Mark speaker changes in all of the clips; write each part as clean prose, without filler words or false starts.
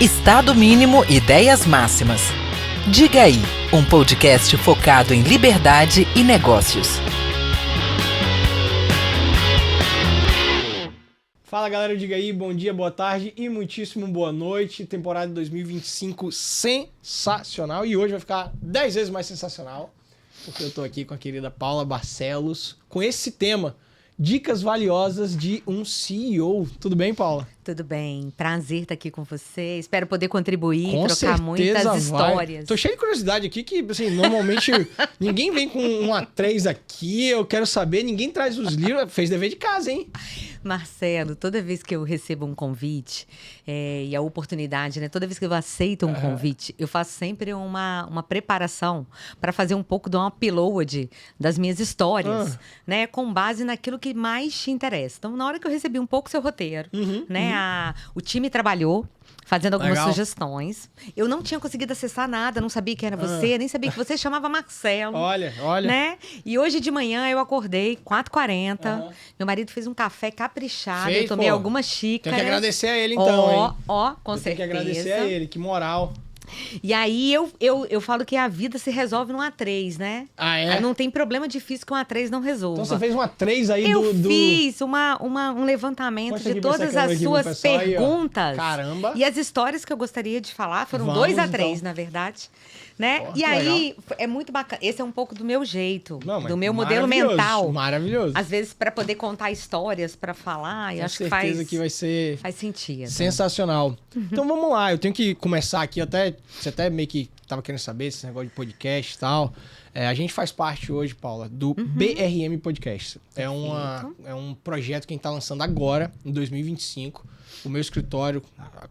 Speaker 1: Estado Mínimo Ideias Máximas. Diga aí, um podcast focado em liberdade e negócios.
Speaker 2: Fala galera, diga aí, bom dia, boa tarde e muitíssimo boa noite. Temporada de 2025 sensacional e hoje vai ficar 10 vezes mais sensacional, porque eu tô aqui com a querida Paula Barcelos com esse tema, dicas valiosas de um CEO. Tudo bem, Paula?
Speaker 3: Tudo bem, prazer estar aqui com você. Espero poder contribuir,
Speaker 2: Com
Speaker 3: trocar muitas histórias.
Speaker 2: Tô cheio de curiosidade aqui que, assim, normalmente ninguém vem com um A3 aqui, eu quero saber, ninguém traz os livros, fez dever de casa, hein?
Speaker 3: Marcelo, toda vez que eu recebo um convite e a oportunidade, né? Toda vez que eu aceito um convite, eu faço sempre uma preparação para fazer um pouco de um upload das minhas histórias, né? Com base naquilo que mais te interessa. Então, na hora que eu recebi um pouco seu roteiro, né? O time trabalhou fazendo algumas sugestões. Eu não tinha conseguido acessar nada, não sabia que era você, nem sabia que você chamava Marcelo.
Speaker 2: Olha.
Speaker 3: Né? E hoje de manhã eu acordei, 4h40. Meu marido fez um café caprichado, eu tomei algumas xícaras.
Speaker 2: Tem que agradecer a ele então, hein?
Speaker 3: Com certeza.
Speaker 2: Tem que agradecer a ele, que moral.
Speaker 3: E aí eu falo que a vida se resolve num A3, né?
Speaker 2: Ah, é?
Speaker 3: Não tem problema difícil que um A3 não resolva.
Speaker 2: Então você fez um A3 aí
Speaker 3: eu fiz um levantamento de todas as suas perguntas.
Speaker 2: Aí, caramba!
Speaker 3: E as histórias que eu gostaria de falar. Foram 2 A3, então. Na verdade. Né? E aí, é muito bacana. Esse é um pouco do meu jeito, do meu modelo mental.
Speaker 2: Maravilhoso.
Speaker 3: Às vezes, para poder contar histórias, para falar, eu acho que faz sentido.
Speaker 2: Sensacional. Então, vamos lá. Eu tenho que começar aqui, você até meio que estava querendo saber esse negócio de podcast e tal. A gente faz parte hoje, Paula, do BRM Podcast. É um projeto que a gente está lançando agora, em 2025. O meu escritório,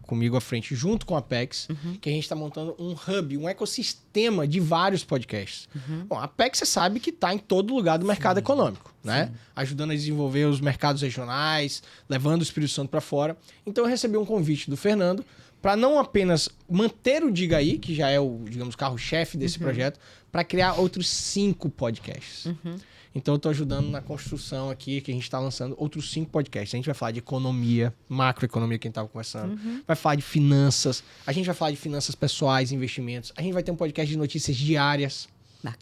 Speaker 2: comigo à frente, junto com a Apex, que a gente está montando um hub, um ecossistema de vários podcasts. Bom, a Apex, você sabe que está em todo lugar do mercado econômico, né? Ajudando a desenvolver os mercados regionais, levando o Espírito Santo para fora. Então, eu recebi um convite do Fernando para não apenas manter o Diga Aí, que já é o, digamos, carro-chefe desse projeto, para criar outros 5 podcasts. Então, eu estou ajudando na construção aqui, que a gente está lançando outros 5 podcasts. A gente vai falar de economia, macroeconomia, que a gente estava conversando. Vai falar de finanças. A gente vai falar de finanças pessoais, investimentos. A gente vai ter um podcast de notícias diárias.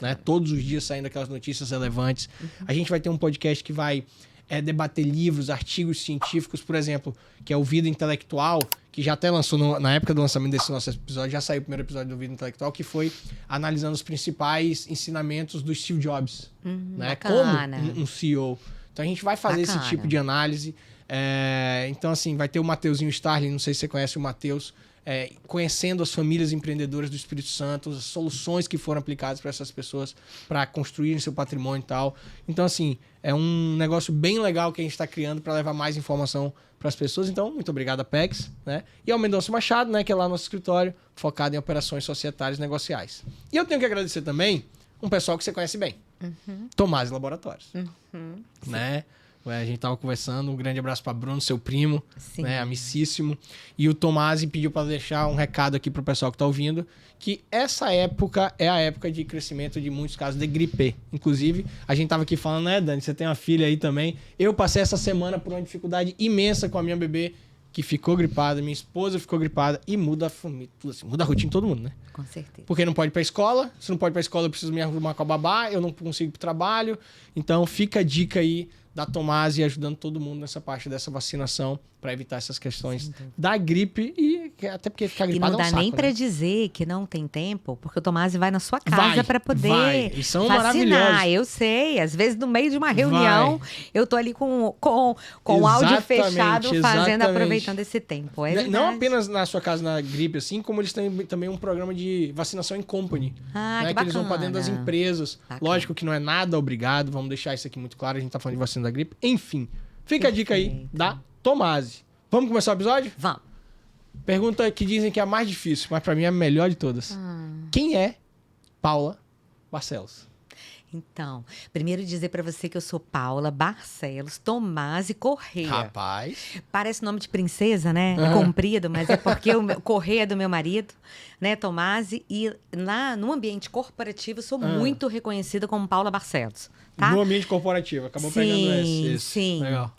Speaker 2: Né? Todos os dias saindo aquelas notícias relevantes. A gente vai ter um podcast que vai debater livros, artigos científicos, por exemplo, que é o Vida Intelectual, que já até lançou na época do lançamento desse nosso episódio, já saiu o primeiro episódio do Vida Intelectual, que foi analisando os principais ensinamentos do Steve Jobs, né? Como um CEO. Então a gente vai fazer esse tipo de análise. Então, assim, vai ter o Mateuzinho Starling, não sei se você conhece o Mateus, conhecendo as famílias empreendedoras do Espírito Santo, as soluções que foram aplicadas para essas pessoas para construírem seu patrimônio e tal. Então, assim, é um negócio bem legal que a gente está criando para levar mais informação para as pessoas. Então, muito obrigado, Apex, né? E ao Mendonça Machado, né, que é lá no nosso escritório, focado em operações societárias e negociais. E eu tenho que agradecer também um pessoal que você conhece bem, Tomás Laboratórios, né? A gente tava conversando, um grande abraço para Bruno, seu primo, né, amicíssimo. E o Tomás pediu para deixar um recado aqui pro pessoal que tá ouvindo, que essa época é a época de crescimento de muitos casos de gripe. Inclusive, a gente tava aqui falando, né, Dani, você tem uma filha aí também. Eu passei essa semana por uma dificuldade imensa com a minha bebê, que ficou gripada, minha esposa ficou gripada, e muda a família, tudo assim, muda a rotina de todo mundo, né?
Speaker 3: Com certeza.
Speaker 2: Porque não pode ir pra escola, se não pode ir pra escola eu preciso me arrumar com a babá, eu não consigo ir pro trabalho. Então fica a dica aí da Tomasi ajudando todo mundo nessa parte dessa vacinação para evitar essas questões da gripe e até porque ficar gripado
Speaker 3: é um saco. E não dá nem para dizer que não tem tempo, porque o Tomasi vai na sua casa para poder
Speaker 2: e são
Speaker 3: vacinar. Eu sei, às vezes no meio de uma reunião eu tô ali com o áudio fechado aproveitando esse tempo.
Speaker 2: Não apenas na sua casa na gripe assim, como eles têm também um programa de vacinação em company, né, que eles vão para dentro das empresas. Lógico que não é nada obrigado, vamos deixar isso aqui muito claro, a gente tá falando de vacina da gripe. Enfim, fica a dica aí da Tomasi. Vamos começar o episódio?
Speaker 3: Vamos.
Speaker 2: Pergunta que dizem que é a mais difícil, mas pra mim é a melhor de todas. Quem é Paula Barcelos?
Speaker 3: Então, primeiro dizer pra você que eu sou Paula Barcelos Tomasi Correia.
Speaker 2: Rapaz.
Speaker 3: Parece nome de princesa, né? É comprido, mas é porque o Correia é do meu marido, né, Tomasi. E lá no ambiente corporativo eu sou muito reconhecida como Paula Barcelos. Tá?
Speaker 2: No ambiente corporativo, acabou pegando esse.
Speaker 3: Sim,
Speaker 2: legal.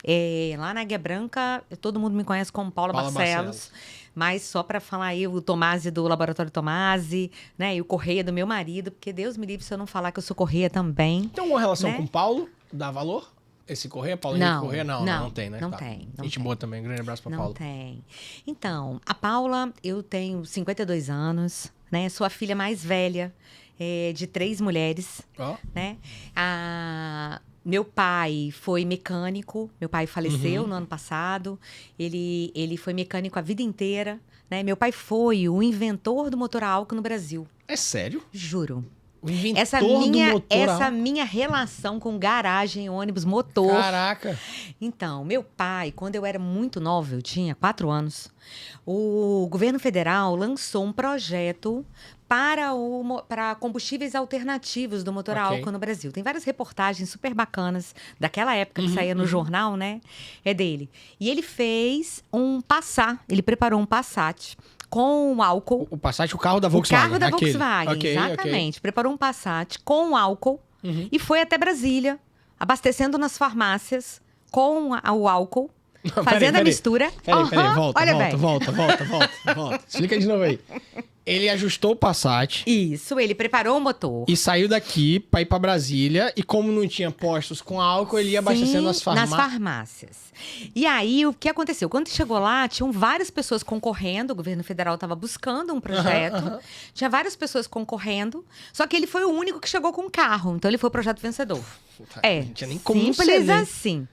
Speaker 3: Lá na Águia Branca, todo mundo me conhece como Paula Barcelos. Mas só para falar aí o Tomasi do Laboratório Tomasi, né? E o Correia do meu marido, porque Deus me livre se eu não falar que eu sou Correia também.
Speaker 2: Tem alguma relação
Speaker 3: né?
Speaker 2: com o Paulo? Dá valor? Esse Correia? Paulo Henrique Correia? Não tem, né?
Speaker 3: Não tem. Não
Speaker 2: Gente
Speaker 3: tem.
Speaker 2: boa também. Grande abraço pra
Speaker 3: Não
Speaker 2: Paulo.
Speaker 3: tem. Então, a Paula, eu tenho 52 anos, né? Sou a filha mais velha de 3 mulheres,
Speaker 2: Ó.
Speaker 3: né? Meu pai foi mecânico, meu pai faleceu no ano passado, ele foi mecânico a vida inteira, né? Meu pai foi o inventor do motor a álcool no Brasil,
Speaker 2: É sério?
Speaker 3: juro.
Speaker 2: O inventor
Speaker 3: Essa
Speaker 2: do motor a álcool.
Speaker 3: minha relação com garagem, ônibus, motor.
Speaker 2: Caraca.
Speaker 3: Então, meu pai, quando eu era muito nova, eu tinha 4 anos, o governo federal lançou um projeto para combustíveis alternativos do motor a
Speaker 2: Ok.
Speaker 3: álcool no Brasil. Tem várias reportagens super bacanas daquela época que saía no jornal, né? É dele. E ele fez um Passat, ele preparou um Passat com álcool.
Speaker 2: O Passat, o carro da
Speaker 3: O
Speaker 2: Volkswagen.
Speaker 3: carro da
Speaker 2: aquele.
Speaker 3: Volkswagen,
Speaker 2: Ok,
Speaker 3: exatamente. Preparou um Passat com álcool e foi até Brasília, abastecendo nas farmácias com o álcool,
Speaker 2: Não,
Speaker 3: fazendo a
Speaker 2: peraí.
Speaker 3: mistura.
Speaker 2: Peraí,
Speaker 3: Aham,
Speaker 2: volta,
Speaker 3: olha
Speaker 2: volta,
Speaker 3: bem.
Speaker 2: volta. Explica de novo aí. Ele ajustou o Passat
Speaker 3: Isso, ele preparou o motor.
Speaker 2: e saiu daqui pra ir pra Brasília. E como não tinha postos com álcool, ele ia abastecendo as
Speaker 3: Sim,
Speaker 2: farmácias.
Speaker 3: nas farmácias. E aí, o que aconteceu? Quando chegou lá, tinham várias pessoas concorrendo, o governo federal estava buscando um projeto, tinha várias pessoas concorrendo, só que ele foi o único que chegou com carro, então ele foi o projeto vencedor.
Speaker 2: Não tinha nem como não
Speaker 3: simples
Speaker 2: ser, né?
Speaker 3: assim.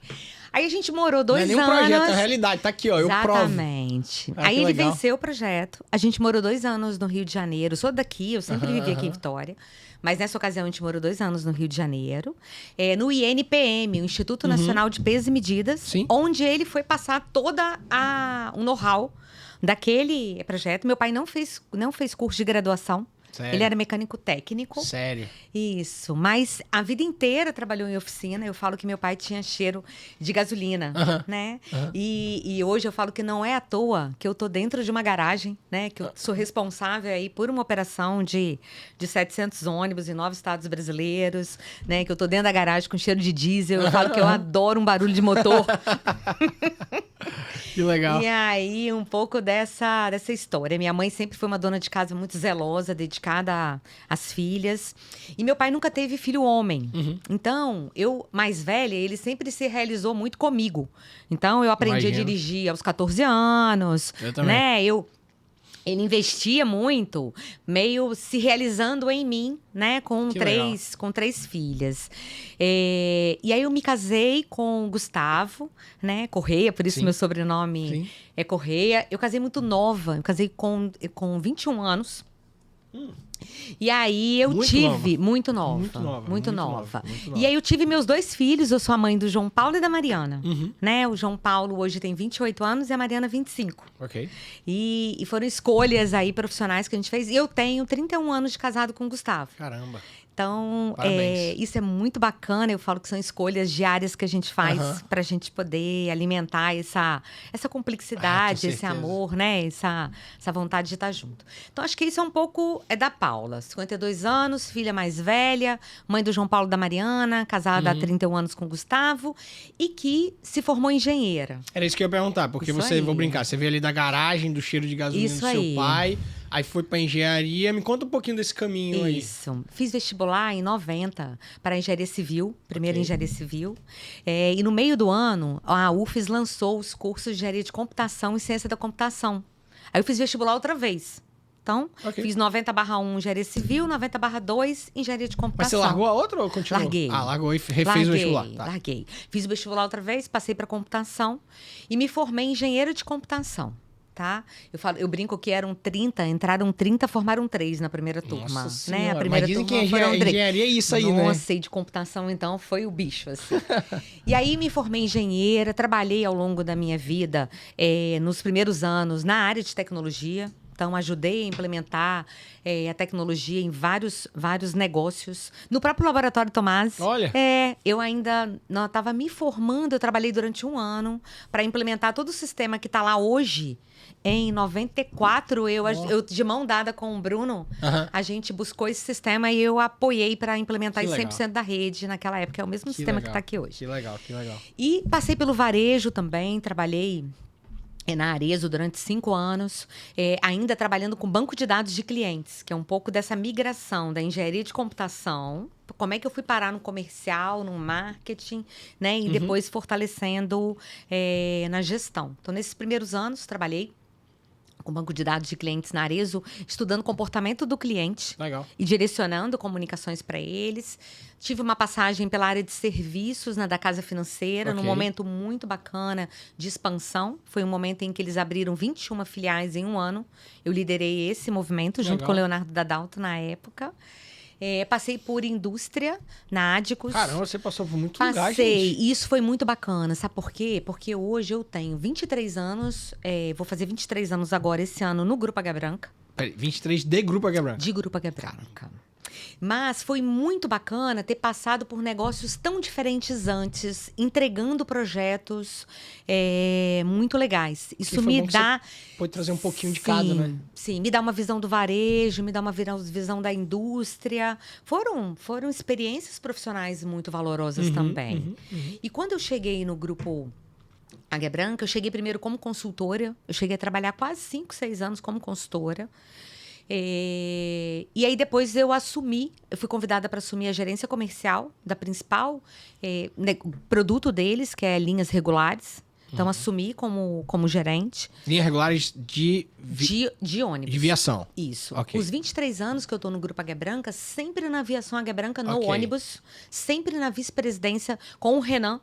Speaker 3: Aí a gente morou 2
Speaker 2: Não é nem
Speaker 3: anos.
Speaker 2: um projeto, é a realidade. Tá aqui, ó. Eu provo.
Speaker 3: Exatamente.
Speaker 2: Ah,
Speaker 3: Aí
Speaker 2: que
Speaker 3: ele
Speaker 2: legal.
Speaker 3: venceu o projeto. A gente morou 2 anos no Rio de Janeiro. Eu sou daqui, eu sempre vivi aqui em Vitória. Mas nessa ocasião a gente morou 2 anos no Rio de Janeiro. No INPM, o Instituto Nacional de Pesos e Medidas.
Speaker 2: Sim.
Speaker 3: Onde ele foi passar toda o know-how daquele projeto. Meu pai não fez curso de graduação.
Speaker 2: Sério?
Speaker 3: Ele era mecânico técnico.
Speaker 2: Sério.
Speaker 3: Isso, mas a vida inteira trabalhou em oficina. Eu falo que meu pai tinha cheiro de gasolina, né? E hoje eu falo que não é à toa que eu tô dentro de uma garagem, né? Que eu sou responsável aí por uma operação de 700 ônibus em 9 estados brasileiros, né? Que eu tô dentro da garagem com cheiro de diesel. Eu falo que eu adoro um barulho de motor.
Speaker 2: Que legal.
Speaker 3: E aí, um pouco dessa história. Minha mãe sempre foi uma dona de casa muito zelosa, dedicada às filhas. E meu pai nunca teve filho homem. Então, eu, mais velha, ele sempre se realizou muito comigo. Então, eu aprendi
Speaker 2: Imagino.
Speaker 3: a dirigir aos 14 anos.
Speaker 2: Eu também.
Speaker 3: Né? Ele investia muito, meio se realizando em mim, né? Com
Speaker 2: Que legal.
Speaker 3: com 3 filhas. E aí eu me casei com o Gustavo, né? Correia, por isso
Speaker 2: Sim.
Speaker 3: meu sobrenome
Speaker 2: Sim.
Speaker 3: é Correia. Eu casei muito nova, eu casei com 21 anos. E aí eu
Speaker 2: Muito
Speaker 3: tive...
Speaker 2: nova.
Speaker 3: Muito nova.
Speaker 2: Muito nova,
Speaker 3: Muito
Speaker 2: muito
Speaker 3: nova.
Speaker 2: nova, muito nova.
Speaker 3: E aí eu tive meus 2 filhos. Eu sou a mãe do João Paulo e da Mariana. Né? O João Paulo hoje tem 28 anos e a Mariana 25.
Speaker 2: Ok.
Speaker 3: E foram escolhas aí profissionais que a gente fez. E eu tenho 31 anos de casado com o Gustavo.
Speaker 2: Caramba.
Speaker 3: Então,
Speaker 2: Parabéns.
Speaker 3: isso é muito bacana. Eu falo que são escolhas diárias que a gente faz para a gente poder alimentar essa complexidade,
Speaker 2: tenho
Speaker 3: esse
Speaker 2: certeza.
Speaker 3: amor, né? Essa vontade de estar junto. Então, acho que isso é um pouco da Paula. 52 anos, filha mais velha, mãe do João Paulo e da Mariana, casada há 31 anos com o Gustavo e que se formou engenheira.
Speaker 2: Era isso que eu ia perguntar, porque
Speaker 3: Isso
Speaker 2: você,
Speaker 3: aí.
Speaker 2: vou brincar, você veio ali da garagem, do cheiro de gasolina
Speaker 3: Isso
Speaker 2: do seu
Speaker 3: aí.
Speaker 2: pai, aí foi pra engenharia. Me conta um pouquinho desse caminho aí.
Speaker 3: Isso. Fiz vestibular em 90 para engenharia civil, primeiro
Speaker 2: Ok.
Speaker 3: engenharia civil. E no meio do ano, a UFES lançou os cursos de engenharia de computação e ciência da computação. Aí eu fiz vestibular outra vez. Então,
Speaker 2: Ok.
Speaker 3: fiz 90/1 engenharia civil, 90/2 engenharia de computação.
Speaker 2: Mas você largou a outra ou continuou?
Speaker 3: Larguei.
Speaker 2: Ah, largou e refez o vestibular. Tá.
Speaker 3: Larguei. Fiz o vestibular outra vez, passei para computação e me formei em engenheira de computação. Tá? Eu brinco que eram 30, entraram 30, formaram 3 na primeira turma.
Speaker 2: Nossa
Speaker 3: Né?
Speaker 2: Senhora,
Speaker 3: A primeira
Speaker 2: mas dizem
Speaker 3: turma
Speaker 2: que
Speaker 3: foram 3.
Speaker 2: engenharia é isso aí, né?
Speaker 3: Nossa, e de computação, então, foi o bicho, assim. E aí, me formei engenheira, trabalhei ao longo da minha vida, nos primeiros anos, na área de tecnologia. Então, ajudei a implementar a tecnologia em vários negócios. No próprio Laboratório Tomasi.
Speaker 2: Olha.
Speaker 3: Eu ainda não estava me formando, eu trabalhei durante 1 ano para implementar todo o sistema que está lá hoje. Em 94, eu, de mão dada com o Bruno, a gente buscou esse sistema e eu apoiei para implementar
Speaker 2: Que
Speaker 3: em
Speaker 2: legal.
Speaker 3: 100% da rede naquela época. É o mesmo
Speaker 2: Que
Speaker 3: sistema
Speaker 2: legal,
Speaker 3: que está aqui hoje.
Speaker 2: Que legal, que legal.
Speaker 3: E passei pelo varejo também, trabalhei na Arezzo durante 5 anos, ainda trabalhando com banco de dados de clientes, que é um pouco dessa migração da engenharia de computação. Como é que eu fui parar no comercial, no marketing, né? E depois fortalecendo na gestão. Então, nesses primeiros anos, trabalhei com banco de dados de clientes na Arezzo, estudando o comportamento do cliente.
Speaker 2: Legal.
Speaker 3: E direcionando comunicações para eles. Tive uma passagem pela área de serviços, né, da Casa Financeira, num momento muito bacana de expansão. Foi um momento em que eles abriram 21 filiais em um ano. Eu liderei esse movimento junto com o Leonardo Dadalto na época. Passei por indústria, na Adicus.
Speaker 2: Caramba, você passou por muito lugar, gente.
Speaker 3: Passei. E isso foi muito bacana. Sabe por quê? Porque hoje eu tenho 23 anos, vou fazer 23 anos agora, esse ano, no Grupo Águia Branca.
Speaker 2: Peraí, 23 de Grupo Águia Branca?
Speaker 3: De Grupo Águia Branca. Mas foi muito bacana ter passado por negócios tão diferentes antes, entregando projetos muito legais. Isso me dá...
Speaker 2: Pode trazer um pouquinho de cada, né?
Speaker 3: Sim, me dá uma visão do varejo, me dá uma visão da indústria. Foram experiências profissionais muito valorosas também. E quando eu cheguei no Grupo Águia Branca, eu cheguei primeiro como consultora. Eu cheguei a trabalhar quase 5, 6 anos como consultora. E aí depois eu fui convidada para assumir a gerência comercial da principal produto deles, que é linhas regulares. Então, assumi como gerente.
Speaker 2: Linhas regulares
Speaker 3: de ônibus.
Speaker 2: De viação.
Speaker 3: Isso.
Speaker 2: Okay.
Speaker 3: Os 23 anos que eu estou no Grupo Águia Branca, sempre na aviação Águia Branca, no ônibus. Sempre na vice-presidência com o Renan.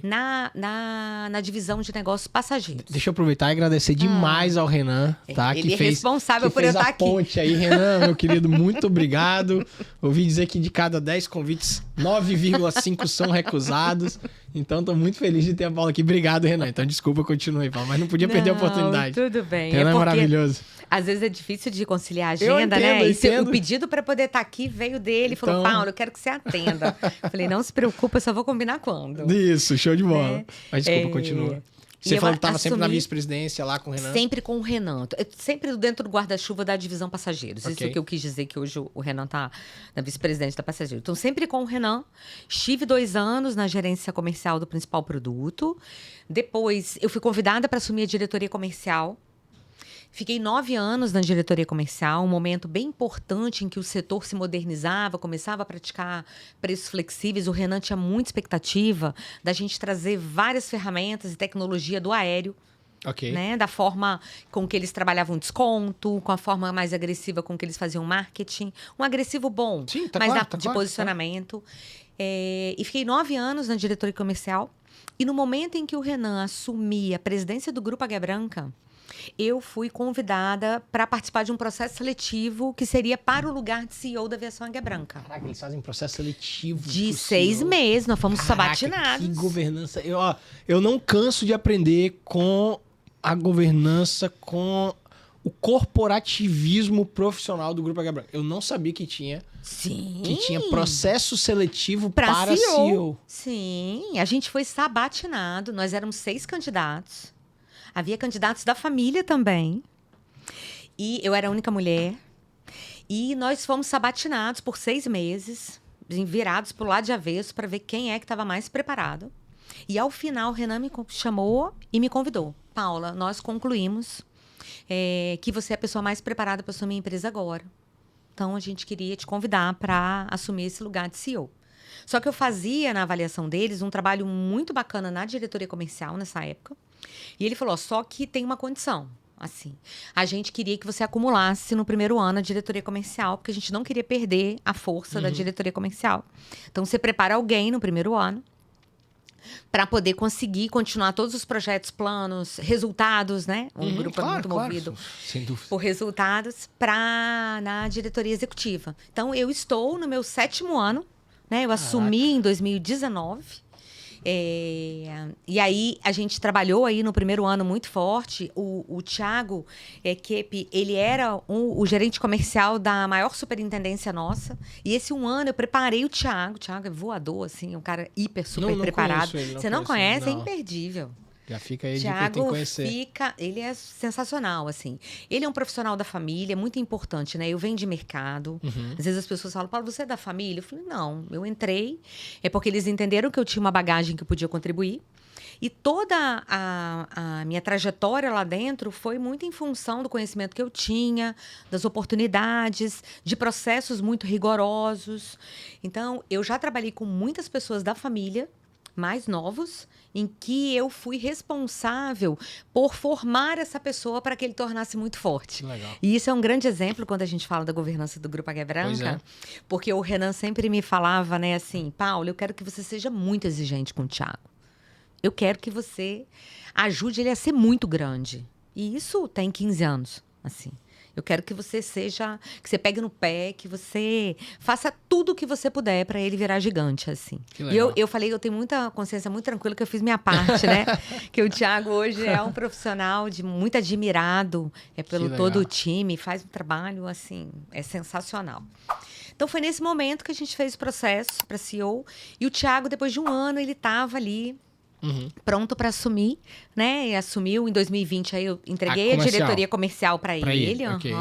Speaker 3: Na divisão de negócios passageiros.
Speaker 2: Deixa eu aproveitar e agradecer demais ao Renan, tá?
Speaker 3: Ele é responsável por eu estar aqui.
Speaker 2: Ponte aí, Renan, meu querido, muito obrigado. Ouvi dizer que de cada 10 convites, 9,5 são recusados. Então, estou muito feliz de ter a Paula aqui. Obrigado, Renan. Então, desculpa, continue, Paula, mas não podia perder a oportunidade.
Speaker 3: Tudo bem.
Speaker 2: Renan é maravilhoso.
Speaker 3: Às vezes é difícil de conciliar a agenda, né? E o pedido para poder estar aqui veio dele. Então... Falou, Paulo, eu quero que você atenda. Eu falei, não se preocupa, eu só vou combinar quando.
Speaker 2: Isso, show de bola. Mas desculpa, continua. Você falou que estava sempre na vice-presidência lá com o Renan?
Speaker 3: Sempre com o Renan. Sempre dentro do guarda-chuva da divisão passageiros. Isso é o que eu quis dizer, que hoje o Renan está na vice-presidência da passageiro. Então, sempre com o Renan. Estive 2 anos na gerência comercial do principal produto. Depois, eu fui convidada para assumir a diretoria comercial. Fiquei 9 anos na diretoria comercial, um momento bem importante em que o setor se modernizava, começava a praticar preços flexíveis. O Renan tinha muita expectativa da gente trazer várias ferramentas e tecnologia do aéreo. Né? Da forma com que eles trabalhavam desconto, com a forma mais agressiva com que eles faziam marketing. Um agressivo bom,
Speaker 2: sim, tá
Speaker 3: mas
Speaker 2: claro,
Speaker 3: de posicionamento. E fiquei 9 anos na diretoria comercial. E no momento em que o Renan assumia a presidência do Grupo Águia Branca, eu fui convidada para participar de um processo seletivo que seria para o lugar de CEO da aviação Águia Branca.
Speaker 2: Caraca, eles fazem processo seletivo.
Speaker 3: De 6 meses, nós fomos sabatinados.
Speaker 2: Que governança. Eu não canso de aprender com a governança, com o corporativismo profissional do Grupo Águia Branca. Eu não sabia que tinha.
Speaker 3: Sim.
Speaker 2: Que tinha processo seletivo para CEO.
Speaker 3: Sim, a gente foi sabatinado. Nós éramos 6 candidatos. Havia candidatos da família também. E eu era a única mulher. E nós fomos sabatinados por 6 meses, virados para o lado de avesso para ver quem é que estava mais preparado. E ao final, o Renan me chamou e me convidou. Paula, nós concluímos que você é a pessoa mais preparada para assumir a empresa agora. Então, a gente queria te convidar para assumir esse lugar de CEO. Só que eu fazia, na avaliação deles, um trabalho muito bacana na diretoria comercial nessa época. E ele falou, só que tem uma condição. Assim, a gente queria que você acumulasse no primeiro ano a diretoria comercial, porque a gente não queria perder a força da diretoria comercial. Então, você prepara alguém no primeiro ano para poder conseguir continuar todos os projetos, planos, resultados, né? Um grupo muito movido por resultados na diretoria executiva. Então, eu estou no meu 7º ano, né? Eu assumi em 2019. E aí, a gente trabalhou aí no primeiro ano muito forte. O Thiago Kepe, ele era o gerente comercial da maior superintendência nossa. E esse um ano eu preparei o Thiago. O Thiago é voador, assim, um cara super preparado. Você não conhece? Não. É imperdível.
Speaker 2: Já fica aí, Thiago tem que conhecer.
Speaker 3: Ele é sensacional, assim. Ele é um profissional da família, muito importante, né? Eu venho de mercado. Às vezes as pessoas falam, Paulo, você é da família? Eu falei, não, eu entrei. É porque eles entenderam que eu tinha uma bagagem que eu podia contribuir. E toda a minha trajetória lá dentro foi muito em função do conhecimento que eu tinha, das oportunidades, de processos muito rigorosos. Então, eu já trabalhei com muitas pessoas da família, mais novos, em que eu fui responsável por formar essa pessoa para que ele tornasse muito forte.
Speaker 2: Legal.
Speaker 3: E isso é um grande exemplo quando a gente fala da governança do Grupo Águia Branca, porque o Renan sempre me falava, né, assim, Paulo, eu quero que você seja muito exigente com o Thiago. Eu quero que você ajude ele a ser muito grande. E isso tem 15 anos, assim. Eu quero que você que você pegue no pé, que você faça tudo o que você puder para ele virar gigante, assim. E eu falei, eu tenho muita consciência muito tranquila que eu fiz minha parte, né? Que o Thiago hoje é um profissional muito admirado pelo todo o time, faz um trabalho, assim, é sensacional. Então, foi nesse momento que a gente fez o processo para CEO. E o Thiago, depois de um ano, ele estava ali, pronto para assumir, né? E assumiu em 2020, aí eu entreguei a diretoria comercial para ele.
Speaker 2: Okay.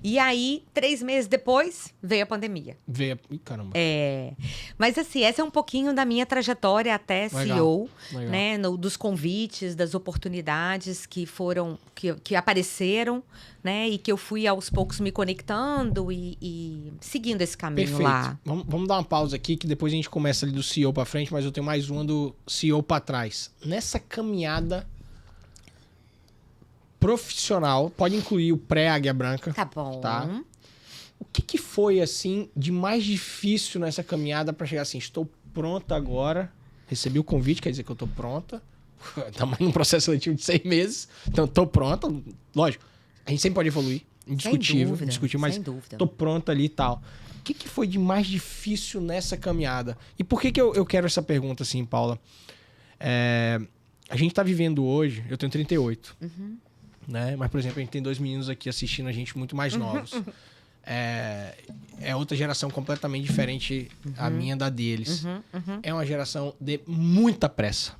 Speaker 3: E aí, 3 meses depois, veio a pandemia.
Speaker 2: Caramba.
Speaker 3: Mas assim, essa é um pouquinho da minha trajetória até CEO, né? Dos convites, das oportunidades que foram, que apareceram, né? E que eu fui aos poucos me conectando e seguindo esse caminho lá.
Speaker 2: Vamos dar uma pausa aqui, que depois a gente começa ali do CEO para frente, mas eu tenho mais uma do CEO para trás. Nessa caminhada profissional, pode incluir o pré-Águia Branca.
Speaker 3: Tá bom.
Speaker 2: Tá? O que foi, assim, de mais difícil nessa caminhada para chegar assim, estou pronta agora, recebi o convite, quer dizer que eu estou pronta, estamos num processo seletivo de 6 meses, então estou pronta, lógico, a gente sempre pode evoluir, indiscutível, mas estou pronta ali e tal. O que foi de mais difícil nessa caminhada? E por que eu quero essa pergunta, assim, Paula? A gente está vivendo hoje, eu tenho 38, né? Mas, por exemplo, a gente tem 2 meninos aqui assistindo a gente muito mais novos. É outra geração completamente diferente a minha da deles. É uma geração de muita pressa.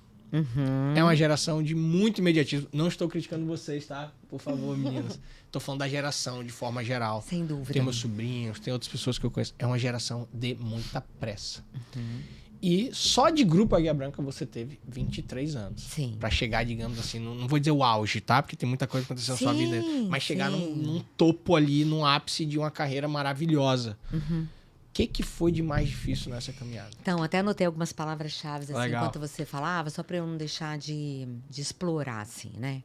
Speaker 2: É uma geração de muito imediatismo. Não estou criticando vocês, tá? Por favor, meninas. Estou falando da geração de forma geral.
Speaker 3: Sem dúvida.
Speaker 2: Tem meus sobrinhos, tem outras pessoas que eu conheço. É uma geração de muita pressa. E só de Grupo Águia Branca você teve 23 anos.
Speaker 3: Sim.
Speaker 2: Pra chegar, digamos assim, não vou dizer o auge, tá? Porque tem muita coisa acontecendo na sua vida. Mas chegar num topo ali, num ápice de uma carreira maravilhosa. O que foi de mais difícil nessa caminhada?
Speaker 3: Então, até anotei algumas palavras-chave assim, enquanto você falava, só para eu não deixar de explorar, assim, né?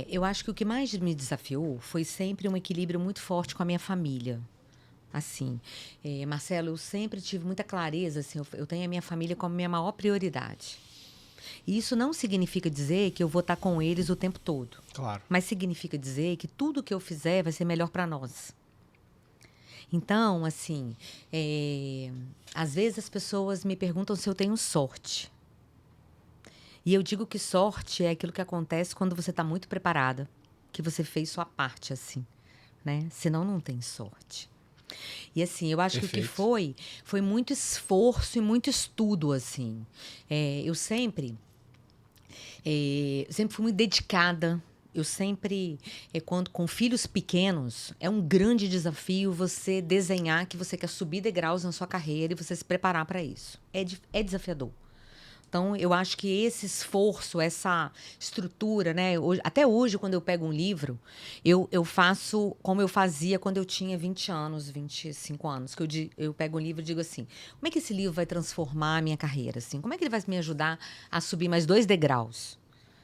Speaker 3: Eu acho que o que mais me desafiou foi sempre um equilíbrio muito forte com a minha família. Assim, Marcelo, eu sempre tive muita clareza, assim, eu tenho a minha família como minha maior prioridade. E isso não significa dizer que eu vou estar com eles o tempo todo.
Speaker 2: Claro.
Speaker 3: Mas significa dizer que tudo que eu fizer vai ser melhor para nós. Então, assim, às vezes as pessoas me perguntam se eu tenho sorte. E eu digo que sorte é aquilo que acontece quando você está muito preparada, que você fez sua parte, assim, né? Senão não tem sorte. E assim, eu acho que o que foi muito esforço e muito estudo, assim. Eu sempre fui muito dedicada. Eu sempre, quando com filhos pequenos, é um grande desafio você desenhar que você quer subir degraus na sua carreira e você se preparar para isso. É desafiador. Então, eu acho que esse esforço, essa estrutura, né? Até hoje, quando eu pego um livro, eu faço como eu fazia quando eu tinha 20 anos, 25 anos. Que eu pego um livro e digo assim, como é que esse livro vai transformar a minha carreira? Assim? Como é que ele vai me ajudar a subir mais 2 degraus?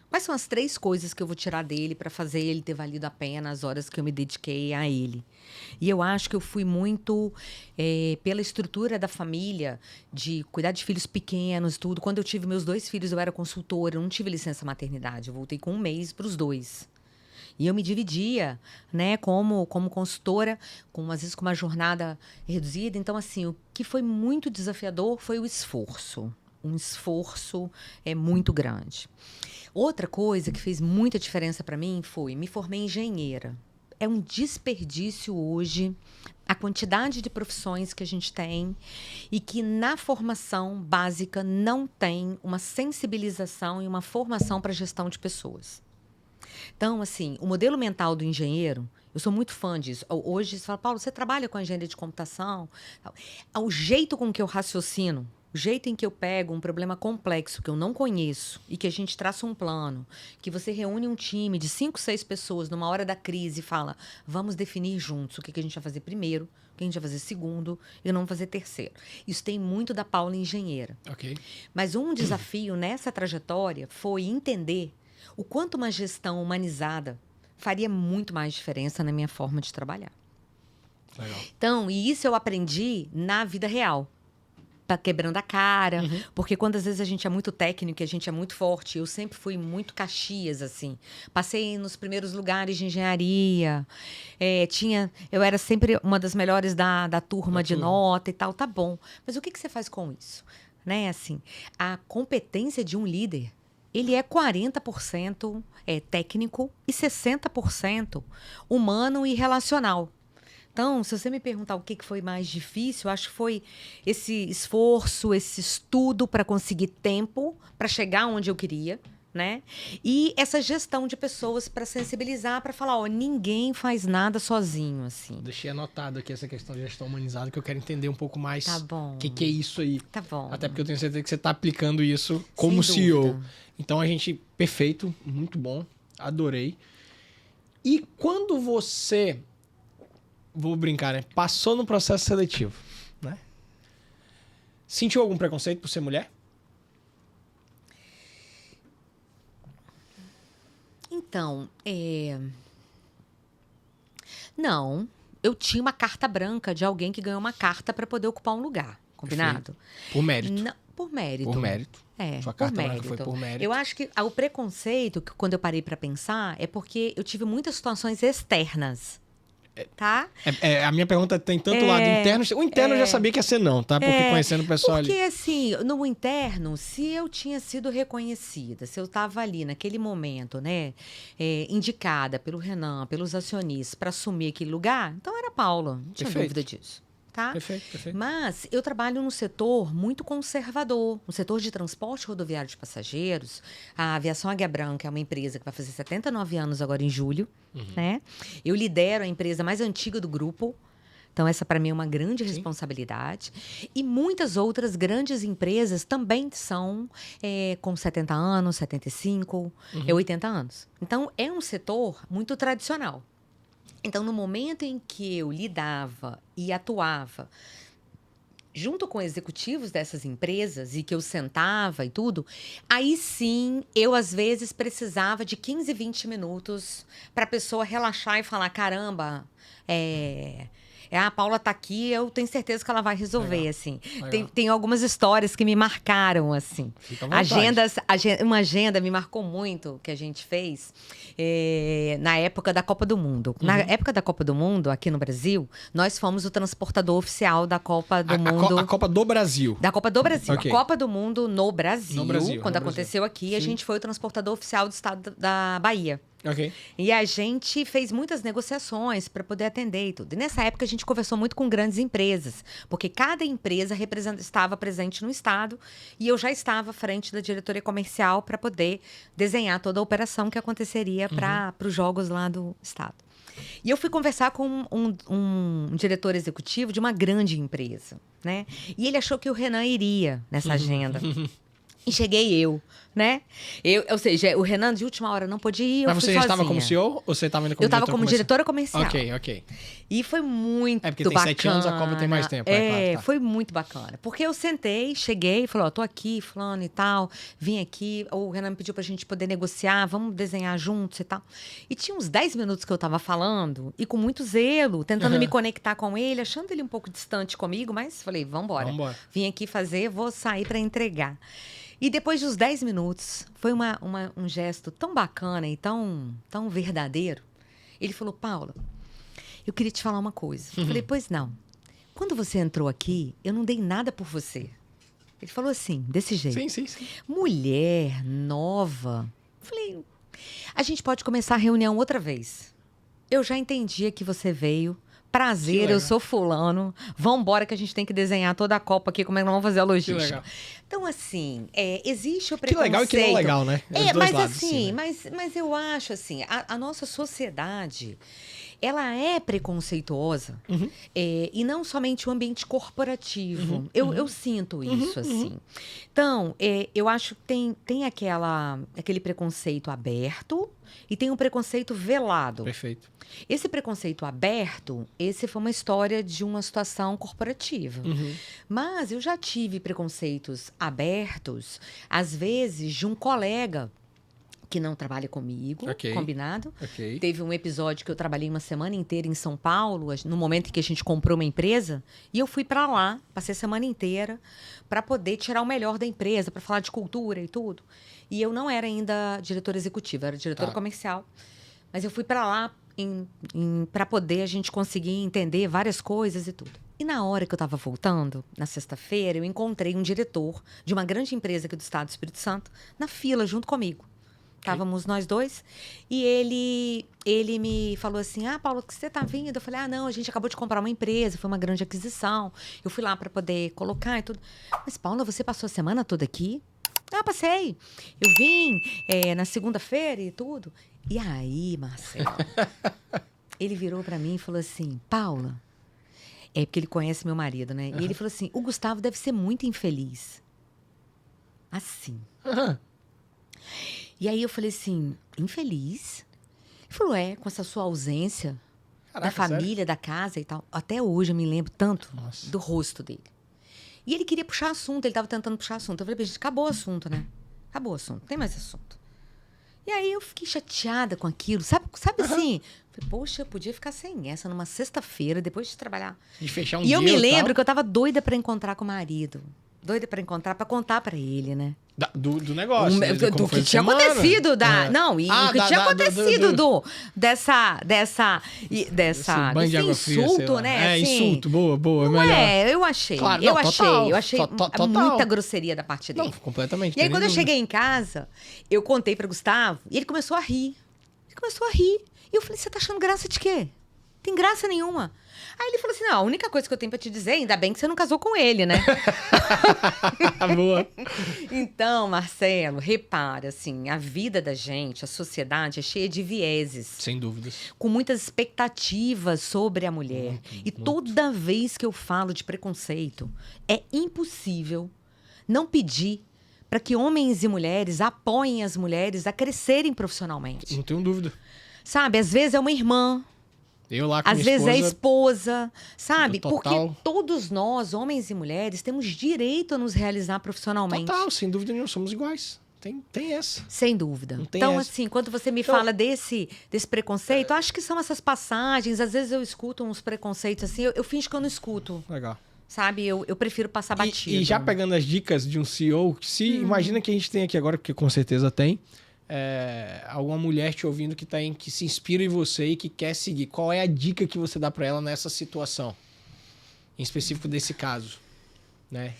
Speaker 3: Quais são as 3 coisas que eu vou tirar dele para fazer ele ter valido a pena as horas que eu me dediquei a ele? E eu acho que eu fui muito pela estrutura da família, de cuidar de filhos pequenos, tudo. Quando eu tive meus 2 filhos, eu era consultora, eu não tive licença maternidade. Eu voltei com 1 mês para os 2. E eu me dividia, né, como consultora, às vezes com uma jornada reduzida. Então, assim, o que foi muito desafiador foi o esforço. Um esforço muito grande. Outra coisa que fez muita diferença para mim foi, me formei engenheira. É um desperdício hoje a quantidade de profissões que a gente tem e que na formação básica não tem uma sensibilização e uma formação para gestão de pessoas. Então, assim, o modelo mental do engenheiro, eu sou muito fã disso. Hoje, você fala, Paulo, você trabalha com engenharia de computação? O jeito com que eu raciocino, O jeito em que eu pego um problema complexo que eu não conheço e que a gente traça um plano, que você reúne um time de 5, 6 pessoas numa hora da crise e fala, vamos definir juntos o que a gente vai fazer primeiro, o que a gente vai fazer segundo e não vamos fazer terceiro. Isso tem muito da Paula engenheira.
Speaker 2: Ok.
Speaker 3: Mas um desafio nessa trajetória foi entender o quanto uma gestão humanizada faria muito mais diferença na minha forma de trabalhar.
Speaker 2: Legal.
Speaker 3: Então, e isso eu aprendi na vida real. Tá quebrando a cara, porque quando às vezes a gente é muito técnico, a gente é muito forte, eu sempre fui muito Caxias, assim. Passei nos primeiros lugares de engenharia, eu era sempre uma das melhores da turma de nota e tal, tá bom. Mas o que você faz com isso? Né, assim, a competência de um líder, ele é 40% técnico e 60% humano e relacional. Então, se você me perguntar o que foi mais difícil, eu acho que foi esse esforço, esse estudo para conseguir tempo para chegar onde eu queria, né? E essa gestão de pessoas para sensibilizar, para falar, ó, ninguém faz nada sozinho, assim.
Speaker 2: Deixei anotado aqui essa questão de gestão humanizada, que eu quero entender um pouco mais
Speaker 3: Tá bom.
Speaker 2: o que é isso aí.
Speaker 3: Tá bom.
Speaker 2: Até porque eu tenho certeza que você está aplicando isso como
Speaker 3: Sem
Speaker 2: CEO.
Speaker 3: dúvida.
Speaker 2: Então, a gente, perfeito, muito bom, adorei. E quando você, vou brincar, né? Passou no processo seletivo, né? Sentiu algum preconceito por ser mulher?
Speaker 3: Então, não, eu tinha uma carta branca de alguém que ganhou uma carta para poder ocupar um lugar, combinado?
Speaker 2: Por mérito.
Speaker 3: Não, por mérito.
Speaker 2: Por mérito. Sua
Speaker 3: Por
Speaker 2: carta branca
Speaker 3: mérito.
Speaker 2: foi por mérito.
Speaker 3: Eu acho que o preconceito, que quando eu parei para pensar, é porque eu tive muitas situações externas, tá?
Speaker 2: A minha pergunta tem tanto lado interno. O interno eu já sabia que ia ser não, tá? Porque conhecendo o pessoal
Speaker 3: Porque,
Speaker 2: ali.
Speaker 3: assim, no interno, se eu tinha sido reconhecida, se eu estava ali naquele momento, né, indicada pelo Renan, pelos acionistas, para assumir aquele lugar, então era a Paula, não tinha
Speaker 2: Perfeito.
Speaker 3: dúvida disso. Tá?
Speaker 2: Perfeito.
Speaker 3: Mas eu trabalho num setor muito conservador, no setor de transporte rodoviário de passageiros. A Aviação Águia Branca é uma empresa que vai fazer 79 anos agora em julho. Né? Eu lidero a empresa mais antiga do grupo. Então, essa para mim é uma grande responsabilidade. E muitas outras grandes empresas também são com 70 anos, 75, 80 anos. Então, é um setor muito tradicional. Então, no momento em que eu lidava e atuava junto com executivos dessas empresas e que eu sentava e tudo, aí sim, eu às vezes precisava de 15, 20 minutos para a pessoa relaxar e falar, caramba, a Paula tá aqui, eu tenho certeza que ela vai resolver,
Speaker 2: Legal.
Speaker 3: assim.
Speaker 2: Legal.
Speaker 3: Tem algumas histórias que me marcaram, assim.
Speaker 2: Fica à vontade.
Speaker 3: Uma agenda me marcou muito, que a gente fez na época da Copa do Mundo. Na época da Copa do Mundo, aqui no Brasil, nós fomos o transportador oficial da Copa do Mundo.
Speaker 2: A Copa do Brasil.
Speaker 3: Da Copa do Brasil.
Speaker 2: Ok.
Speaker 3: A Copa do Mundo no Brasil.
Speaker 2: No Brasil,
Speaker 3: Quando
Speaker 2: no Brasil.
Speaker 3: aconteceu aqui, a
Speaker 2: Sim.
Speaker 3: gente foi o transportador oficial do estado da Bahia.
Speaker 2: Ok.
Speaker 3: E a gente fez muitas negociações para poder atender e tudo. E nessa época a gente conversou muito com grandes empresas, porque cada empresa estava presente no estado e eu já estava à frente da diretoria comercial para poder desenhar toda a operação que aconteceria para os jogos lá do estado. E eu fui conversar com um diretor executivo de uma grande empresa, né? E ele achou que o Renan iria nessa agenda. E cheguei eu, né? Ou seja, o Renan de última hora não pôde ir, eu
Speaker 2: Mas
Speaker 3: fui
Speaker 2: você já
Speaker 3: sozinha.
Speaker 2: estava como CEO ou você estava indo como
Speaker 3: Eu estava
Speaker 2: diretora
Speaker 3: como
Speaker 2: comercial?
Speaker 3: diretora comercial.
Speaker 2: Ok.
Speaker 3: E foi muito bacana.
Speaker 2: Porque tem 7 anos, a Copa tem mais tempo. Claro, tá.
Speaker 3: Foi muito bacana. Porque eu sentei, cheguei e falei, ó, tô aqui, fulano e tal, vim aqui, o Renan me pediu pra gente poder negociar, vamos desenhar juntos e tal. E tinha uns 10 minutos que eu tava falando, e com muito zelo, tentando me conectar com ele, achando ele um pouco distante comigo, mas falei, vambora. Vim aqui fazer, vou sair pra entregar. E depois dos 10 minutos, foi um gesto tão bacana e tão verdadeiro. Ele falou, Paula, eu queria te falar uma coisa. Eu falei, pois não. Quando você entrou aqui, eu não dei nada por você. Ele falou assim, desse jeito.
Speaker 2: Sim.
Speaker 3: Mulher, nova. Eu falei, a gente pode começar a reunião outra vez. Eu já entendi que você veio. Prazer, eu sou fulano. Vambora que a gente tem que desenhar toda a Copa aqui, como é que nós vamos fazer a logística.
Speaker 2: Que legal.
Speaker 3: Então, assim, existe o
Speaker 2: Que
Speaker 3: preconceito.
Speaker 2: legal e que não legal, né? Os dois
Speaker 3: Mas
Speaker 2: lados,
Speaker 3: assim,
Speaker 2: sim, né?
Speaker 3: mas eu acho assim, a nossa sociedade, ela é preconceituosa. E não somente o ambiente corporativo. Eu sinto isso, assim. Então, eu acho que tem aquele preconceito aberto e tem um preconceito velado.
Speaker 2: Perfeito.
Speaker 3: Esse preconceito aberto, esse foi uma história de uma situação corporativa. Mas eu já tive preconceitos abertos, às vezes, de um colega que não trabalha comigo, combinado. Teve um episódio que eu trabalhei uma semana inteira em São Paulo, no momento em que a gente comprou uma empresa, e eu fui para lá, passei a semana inteira, para poder tirar o melhor da empresa, para falar de cultura e tudo. E eu não era ainda diretora executiva, era diretora comercial. Mas eu fui para lá para poder a gente conseguir entender várias coisas e tudo. E na hora que eu estava voltando, na sexta-feira, eu encontrei um diretor de uma grande empresa aqui do estado do Espírito Santo, na fila, junto comigo. Estávamos nós dois. E ele me falou assim, Paula, que você tá vindo? Eu falei, não, a gente acabou de comprar uma empresa, foi uma grande aquisição. Eu fui lá para poder colocar e tudo. Mas, Paula, você passou a semana toda aqui? Passei. Eu vim na segunda-feira e tudo. E aí, Marcelo, ele virou para mim e falou assim, Paula, porque ele conhece meu marido, né? E ele falou assim, o Gustavo deve ser muito infeliz. Assim. E aí eu falei assim, infeliz? Ele falou, com essa sua ausência. Caraca, da família, sério? Da casa e tal. Até hoje eu me lembro tanto do rosto dele. E ele queria puxar assunto, ele estava tentando puxar assunto. Eu falei, gente, acabou o assunto, né? Acabou o assunto, não tem mais assunto. E aí eu fiquei chateada com aquilo, sabe assim? Falei, poxa, eu podia ficar sem essa numa sexta-feira, depois de trabalhar.
Speaker 2: De fechar um
Speaker 3: dia. E eu me lembro que eu tava doida para encontrar com o marido. Doida para encontrar, para contar para ele, né?
Speaker 2: Do negócio.
Speaker 3: Do que tinha acontecido. Não, e o que tinha acontecido dessa insulto, fria, né? Assim,
Speaker 2: insulto, boa.
Speaker 3: Não
Speaker 2: melhor.
Speaker 3: Eu achei.
Speaker 2: Claro,
Speaker 3: eu
Speaker 2: não,
Speaker 3: achei muita grosseria da parte dele.
Speaker 2: Não, completamente.
Speaker 3: E aí, quando eu cheguei em casa, eu contei para Gustavo e ele começou a rir. E eu falei, você tá achando graça de quê? Tem graça nenhuma. Aí ele falou assim, não, a única coisa que eu tenho pra te dizer, ainda bem que você não casou com ele, né?
Speaker 2: Boa.
Speaker 3: Então, Marcelo, repara, assim, a vida da gente, a sociedade é cheia de vieses.
Speaker 2: Sem dúvidas.
Speaker 3: Com muitas expectativas sobre a mulher. Muito. Toda vez que eu falo de preconceito, é impossível não pedir para que homens e mulheres apoiem as mulheres a crescerem profissionalmente.
Speaker 2: Não tenho dúvida.
Speaker 3: Sabe, às vezes é uma irmã,
Speaker 2: eu lá com
Speaker 3: às vezes é a esposa, sabe? Porque
Speaker 2: Total.
Speaker 3: todos nós, homens e mulheres, temos direito a nos realizar profissionalmente.
Speaker 2: Total, sem dúvida nenhuma, somos iguais. Tem essa.
Speaker 3: Sem dúvida.
Speaker 2: Não tem
Speaker 3: então,
Speaker 2: essa.
Speaker 3: assim, quando você me fala desse preconceito, acho que são essas passagens. Às vezes eu escuto uns preconceitos assim, eu finjo que eu não escuto.
Speaker 2: Legal.
Speaker 3: Sabe? Eu prefiro passar batido.
Speaker 2: E já pegando as dicas de um CEO, imagina que a gente tem aqui agora, porque com certeza tem, alguma mulher te ouvindo que se inspira em você e que quer seguir. Qual é a dica que você dá para ela nessa situação? Em específico desse caso, né?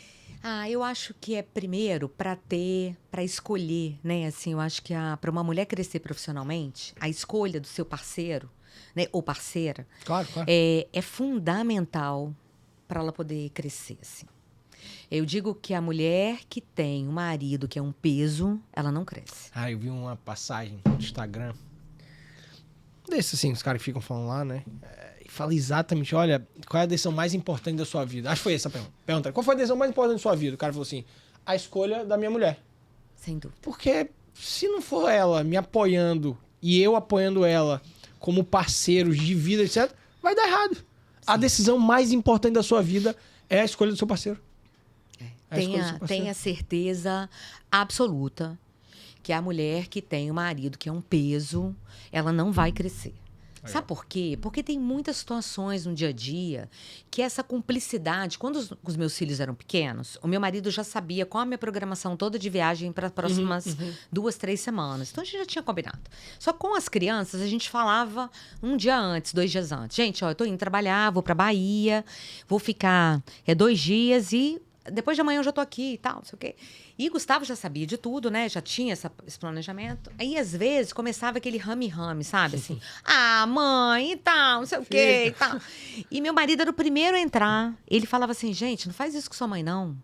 Speaker 3: Eu acho que é primeiro para escolher, né? Assim, eu acho que para uma mulher crescer profissionalmente, a escolha do seu parceiro, né? Ou parceira,
Speaker 2: claro.
Speaker 3: É fundamental para ela poder crescer, assim. Eu digo que a mulher que tem um marido que é um peso, ela não cresce.
Speaker 2: Eu vi uma passagem no Instagram. Desse assim, os caras ficam falando lá, né? E fala exatamente, olha, qual é a decisão mais importante da sua vida? Acho que foi essa a pergunta. Pergunta, qual foi a decisão mais importante da sua vida? O cara falou assim, a escolha da minha mulher.
Speaker 3: Sem dúvida.
Speaker 2: Porque se não for ela me apoiando e eu apoiando ela como parceiros de vida, etc., vai dar errado. Sim. A decisão mais importante da sua vida é a escolha do seu parceiro.
Speaker 3: Tenha certeza absoluta que a mulher que tem um marido que é um peso, ela não vai crescer. Sabe por quê? Porque tem muitas situações no dia a dia que essa cumplicidade... Quando os meus filhos eram pequenos, o meu marido já sabia qual a minha programação toda de viagem para as próximas 2, 3 semanas. Então, a gente já tinha combinado. Só que com as crianças, a gente falava um dia antes, 2 dias antes. Gente, eu tô indo trabalhar, vou para Bahia, vou ficar 2 dias e... Depois de amanhã eu já tô aqui e tal, não sei o quê. E Gustavo já sabia de tudo, né? Já tinha esse planejamento. Aí, às vezes, começava aquele rame-rame, sabe? Assim, mãe e tal, não sei o quê e tal. E meu marido era o primeiro a entrar. Ele falava assim, gente, não faz isso com sua mãe, não.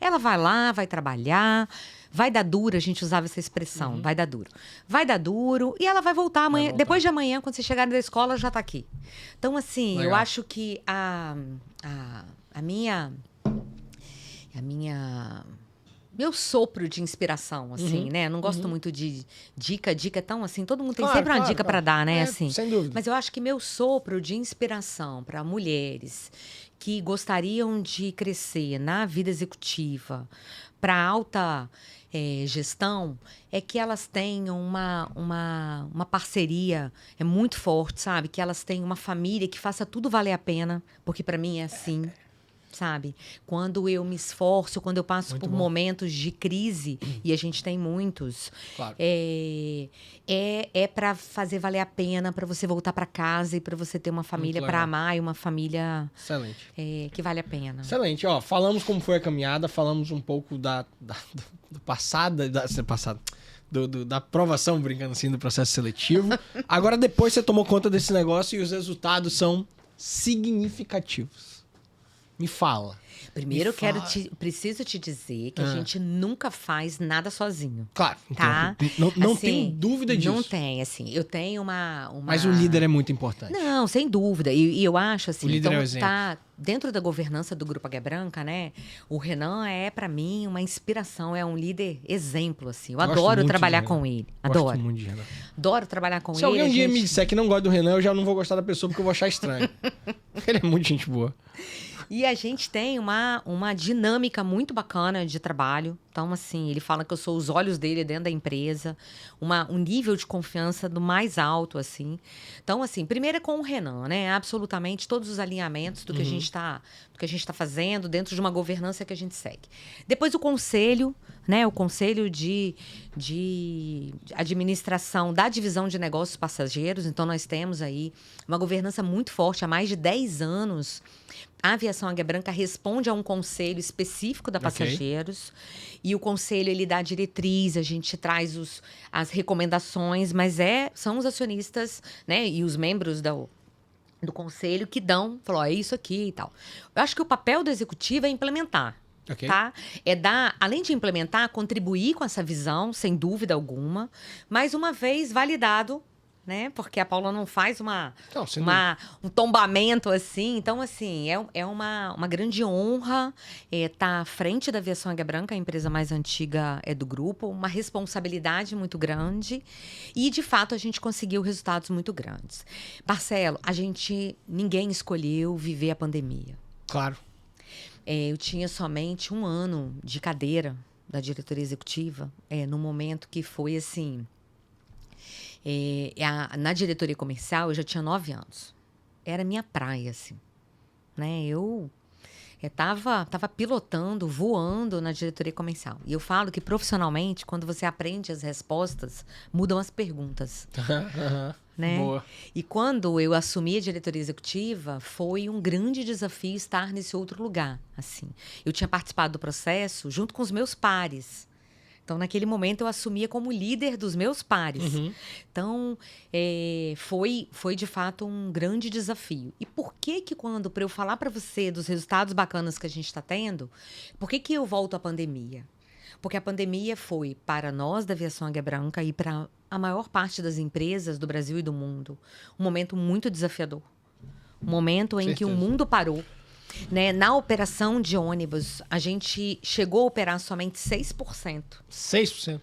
Speaker 3: Ela vai lá, vai trabalhar, vai dar duro, a gente usava essa expressão, vai dar duro. Vai dar duro e ela vai voltar amanhã. Depois de amanhã, quando você chegar da escola, já tá aqui. Então, assim,
Speaker 2: Legal.
Speaker 3: eu acho que a minha... Meu sopro de inspiração, assim, né? Não gosto muito de dica é tão assim, todo mundo tem sempre uma dica para dar, né? Assim.
Speaker 2: Sem dúvida.
Speaker 3: Mas eu acho que meu sopro de inspiração para mulheres que gostariam de crescer na vida executiva, para alta gestão, é que elas tenham uma parceria muito forte, sabe? Que elas tenham uma família que faça tudo valer a pena, porque para mim é assim. Sabe? Quando eu me esforço, quando eu passo por momentos de crise, e a gente tem muitos,
Speaker 2: Claro.
Speaker 3: é para fazer valer a pena, para você voltar para casa e para você ter uma família para amar e uma família que vale a pena.
Speaker 2: Excelente. Ó, falamos como foi a caminhada, falamos um pouco do passado, da aprovação, brincando assim, do processo seletivo. Agora, depois você tomou conta desse negócio e os resultados são significativos. Me fala.
Speaker 3: Primeiro, preciso te dizer que a gente nunca faz nada sozinho.
Speaker 2: Claro.
Speaker 3: Tá?
Speaker 2: Não
Speaker 3: assim,
Speaker 2: tem dúvida disso.
Speaker 3: Não tem, assim. Eu tenho uma...
Speaker 2: Mas o líder é muito importante.
Speaker 3: Não, sem dúvida. E eu acho, assim...
Speaker 2: O líder
Speaker 3: então,
Speaker 2: é o exemplo.
Speaker 3: Tá dentro da governança do Grupo Águia Branca, né? O Renan é, para mim, uma inspiração. É um líder exemplo, assim. Eu adoro trabalhar com ele. Adoro.
Speaker 2: Gosto muito de Renan.
Speaker 3: Adoro trabalhar com ele.
Speaker 2: Se alguém um dia me disser que não gosta do Renan, eu já não vou gostar da pessoa, porque eu vou achar estranho. Ele é muito gente boa.
Speaker 3: E a gente tem uma dinâmica muito bacana de trabalho. Então, assim, ele fala que eu sou os olhos dele dentro da empresa. Um nível de confiança do mais alto, assim. Então, assim, primeiro é com o Renan, né? Absolutamente todos os alinhamentos do que a gente está fazendo dentro de uma governança que a gente segue. Depois o conselho, né? O conselho de administração da divisão de negócios passageiros. Então, nós temos aí uma governança muito forte há mais de 10 anos. A Aviação Águia Branca responde a um conselho específico da Passageiros. E o conselho, ele dá a diretriz, a gente traz as recomendações, mas são os acionistas, né? E os membros do conselho que falou, é isso aqui e tal. Eu acho que o papel do executivo é implementar.
Speaker 2: Okay.
Speaker 3: Tá? Além de implementar, contribuir com essa visão, sem dúvida alguma, mas uma vez validado, né? Porque a Paula não faz um tombamento assim. Então, assim, é uma grande honra estar à frente da Aviação Águia Branca, a empresa mais antiga do grupo, uma responsabilidade muito grande e, de fato, a gente conseguiu resultados muito grandes. Marcelo, ninguém escolheu viver a pandemia.
Speaker 2: Claro.
Speaker 3: Eu tinha somente 1 ano de cadeira da diretoria executiva, no momento que foi assim... na diretoria comercial, eu já tinha 9 anos. Era minha praia, assim. Né? Eu estava pilotando, voando na diretoria comercial. E eu falo que, profissionalmente, quando você aprende as respostas, mudam as perguntas. Né?
Speaker 2: Boa.
Speaker 3: E quando eu assumi a diretoria executiva, foi um grande desafio estar nesse outro lugar. Assim. Eu tinha participado do processo junto com os meus pares. Então, naquele momento, eu assumia como líder dos meus pares. Então, foi de fato um grande desafio. E por que para eu falar para você dos resultados bacanas que a gente está tendo, por que eu volto à pandemia? Porque a pandemia foi, para nós da Aviação Águia Branca e para a maior parte das empresas do Brasil e do mundo, um momento muito desafiador. Um momento em que o mundo parou. Né? Na operação de ônibus, a gente chegou a operar somente 6%.
Speaker 2: 6%?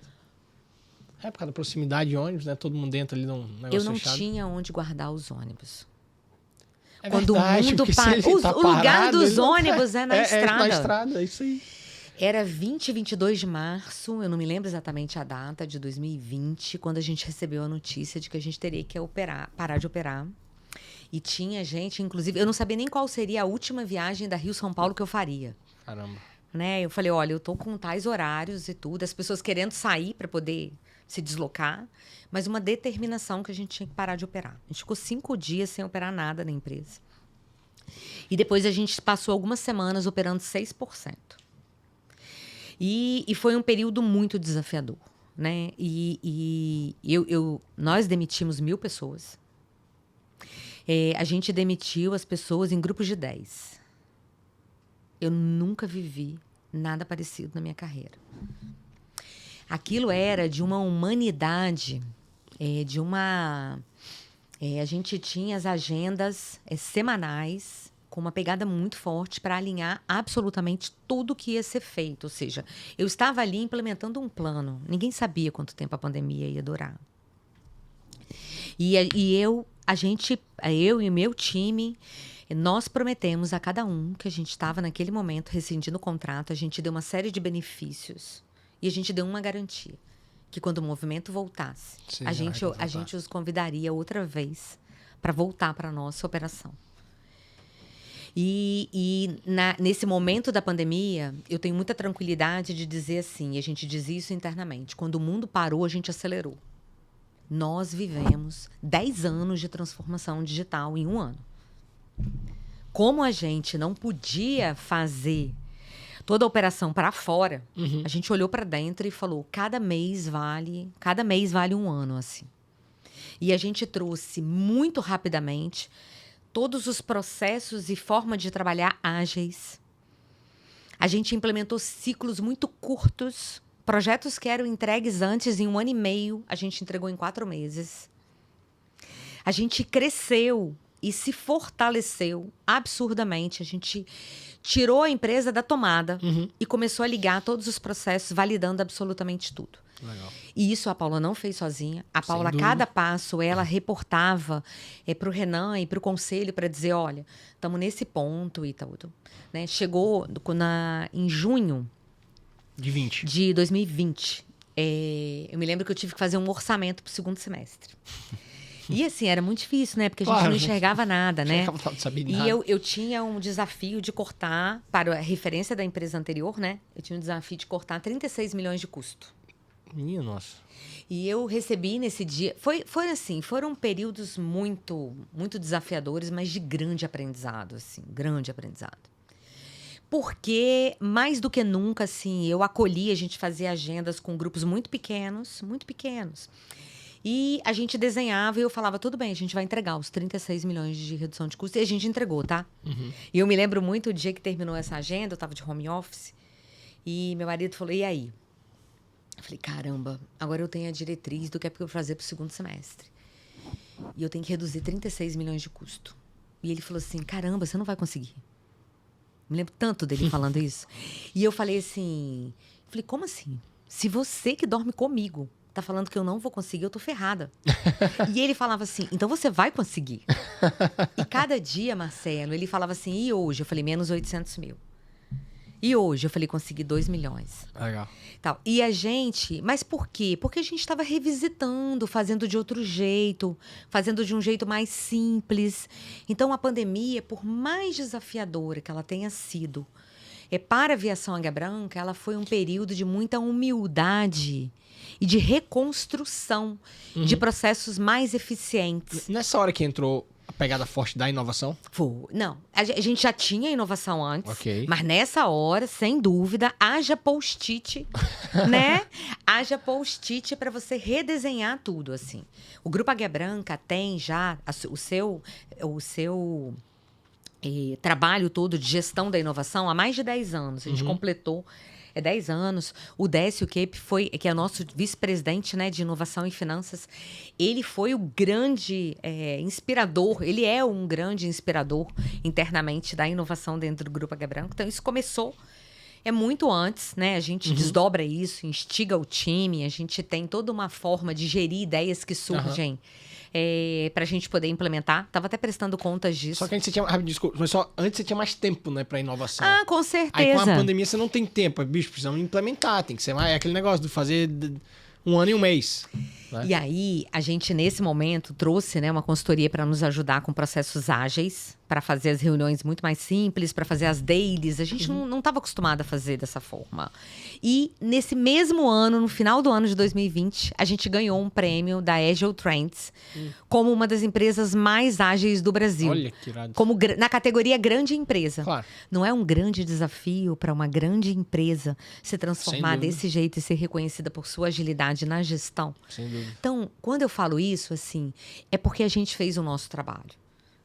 Speaker 2: É por causa da proximidade de ônibus, né? Todo mundo dentro ali num negócio
Speaker 3: Eu não
Speaker 2: fechado.
Speaker 3: tinha onde guardar os ônibus.
Speaker 2: Quando verdade, o mundo para...
Speaker 3: o lugar dos ônibus é na estrada.
Speaker 2: É na estrada, é isso aí.
Speaker 3: Era 20 e 22 de março, eu não me lembro exatamente a data, de 2020, quando a gente recebeu a notícia de que a gente teria que parar de operar. E tinha gente, inclusive... Eu não sabia nem qual seria a última viagem da Rio-São Paulo que eu faria.
Speaker 2: Caramba.
Speaker 3: Né? Eu falei, olha, eu tô com tais horários e tudo. As pessoas querendo sair para poder se deslocar. Mas uma determinação que a gente tinha que parar de operar. A gente ficou 5 dias sem operar nada na empresa. E depois a gente passou algumas semanas operando 6%. E foi um período muito desafiador. Né? Nós demitimos 1.000 pessoas. A gente demitiu as pessoas em grupos de 10. Eu nunca vivi Nada parecido na minha carreira. Aquilo era de uma humanidade, a gente tinha as agendas semanais com uma pegada muito forte para alinhar absolutamente tudo que ia ser feito. Ou seja, eu estava ali implementando um plano. Ninguém sabia quanto tempo a pandemia ia durar. Eu e o meu time, nós prometemos a cada um que a gente estava naquele momento rescindindo o contrato, a gente deu uma série de benefícios e a gente deu uma garantia. Que quando o movimento voltasse, a gente os convidaria outra vez para voltar para a nossa operação. Nesse momento da pandemia, eu tenho muita tranquilidade de dizer assim, e a gente diz isso internamente, quando o mundo parou, a gente acelerou. Nós vivemos 10 anos de transformação digital em 1 ano. Como a gente não podia fazer toda a operação para fora, a gente olhou para dentro e falou, cada mês vale 1 ano, assim. E a gente trouxe muito rapidamente todos os processos e forma de trabalhar ágeis. A gente implementou ciclos muito curtos, projetos que eram entregues antes em 1 ano e meio, a gente entregou em 4 meses. A gente cresceu e se fortaleceu absurdamente. A gente tirou a empresa da tomada e começou a ligar todos os processos, validando absolutamente tudo.
Speaker 2: Legal.
Speaker 3: E isso a Paula não fez sozinha. A Paula, a cada passo, ela reportava para o Renan e para o conselho para dizer, olha, estamos nesse ponto e tudo. Né? Chegou em junho de 2020. Eu me lembro que eu tive que fazer um orçamento para o 2º semestre. E assim, era muito difícil, né? Porque a gente não enxergava nada, né?
Speaker 2: Não sabia nada.
Speaker 3: E eu tinha um desafio de cortar, para a referência da empresa anterior, né? Eu tinha um desafio de cortar 36 milhões de custo.
Speaker 2: Minha nossa.
Speaker 3: E eu recebi nesse dia... Foram períodos muito, muito desafiadores, mas de grande aprendizado, assim. Grande aprendizado. Porque, mais do que nunca, assim, eu acolhi, a gente fazia agendas com grupos muito pequenos, muito pequenos. E a gente desenhava e eu falava, tudo bem, a gente vai entregar os 36 milhões de redução de custo. E a gente entregou, tá? E eu me lembro muito o dia que terminou essa agenda, eu estava de home office, e meu marido falou, e aí? Eu falei, caramba, agora eu tenho a diretriz do que é que eu vou fazer para o 2º semestre. E eu tenho que reduzir 36 milhões de custo. E ele falou assim, caramba, você não vai conseguir. Me lembro tanto dele falando isso. E eu falei assim, como assim? Se você que dorme comigo tá falando que eu não vou conseguir, eu tô ferrada. E ele falava assim, então você vai conseguir. E cada dia, Marcelo, ele falava assim, e hoje? Eu falei, menos 800 mil. E hoje? Eu falei, consegui 2 milhões.
Speaker 2: Legal.
Speaker 3: Tal. E a gente... Mas por quê? Porque a gente estava revisitando, fazendo de outro jeito, fazendo de um jeito mais simples. Então, a pandemia, por mais desafiadora que ela tenha sido, para a aviação Águia Branca, ela foi um período de muita humildade e de reconstrução de processos mais eficientes.
Speaker 2: Nessa hora que entrou a pegada forte da inovação?
Speaker 3: Não, a gente já tinha inovação antes,
Speaker 2: Ok.
Speaker 3: Mas nessa hora, sem dúvida, haja post-it, né? Haja post-it para você redesenhar tudo, assim. O Grupo Águia Branca tem já o seu trabalho todo de gestão da inovação há mais de 10 anos. A gente completou 10 anos. O Décio Kepp que é o nosso vice-presidente, né, de inovação e finanças, ele foi o grande inspirador, ele é um grande inspirador internamente da inovação dentro do Grupo Águia Branca. Então, isso começou muito antes, né? A gente desdobra isso, instiga o time, a gente tem toda uma forma de gerir ideias que surgem pra gente poder implementar. Tava até prestando contas disso.
Speaker 2: Só que antes você tinha... Desculpa, mas antes você tinha mais tempo, né, pra inovação.
Speaker 3: Ah, com certeza.
Speaker 2: Aí com a pandemia você não tem tempo. Bicho, precisamos implementar. Tem que ser mais aquele negócio de fazer 1 ano e 1 mês. Né? E
Speaker 3: aí, a gente, nesse momento, trouxe, né, uma consultoria para nos ajudar com processos ágeis, para fazer as reuniões muito mais simples, para fazer as dailies. A gente não estava acostumada a fazer dessa forma. E, nesse mesmo ano, no final do ano de 2020, a gente ganhou um prêmio da Agile Trends como uma das empresas mais ágeis do Brasil.
Speaker 2: Olha que irado.
Speaker 3: Na categoria grande empresa.
Speaker 2: Claro.
Speaker 3: Não é um grande desafio para uma grande empresa se transformar desse jeito e ser reconhecida por sua agilidade na gestão?
Speaker 2: Sem dúvida.
Speaker 3: Então, quando eu falo isso, assim, é porque a gente fez o nosso trabalho.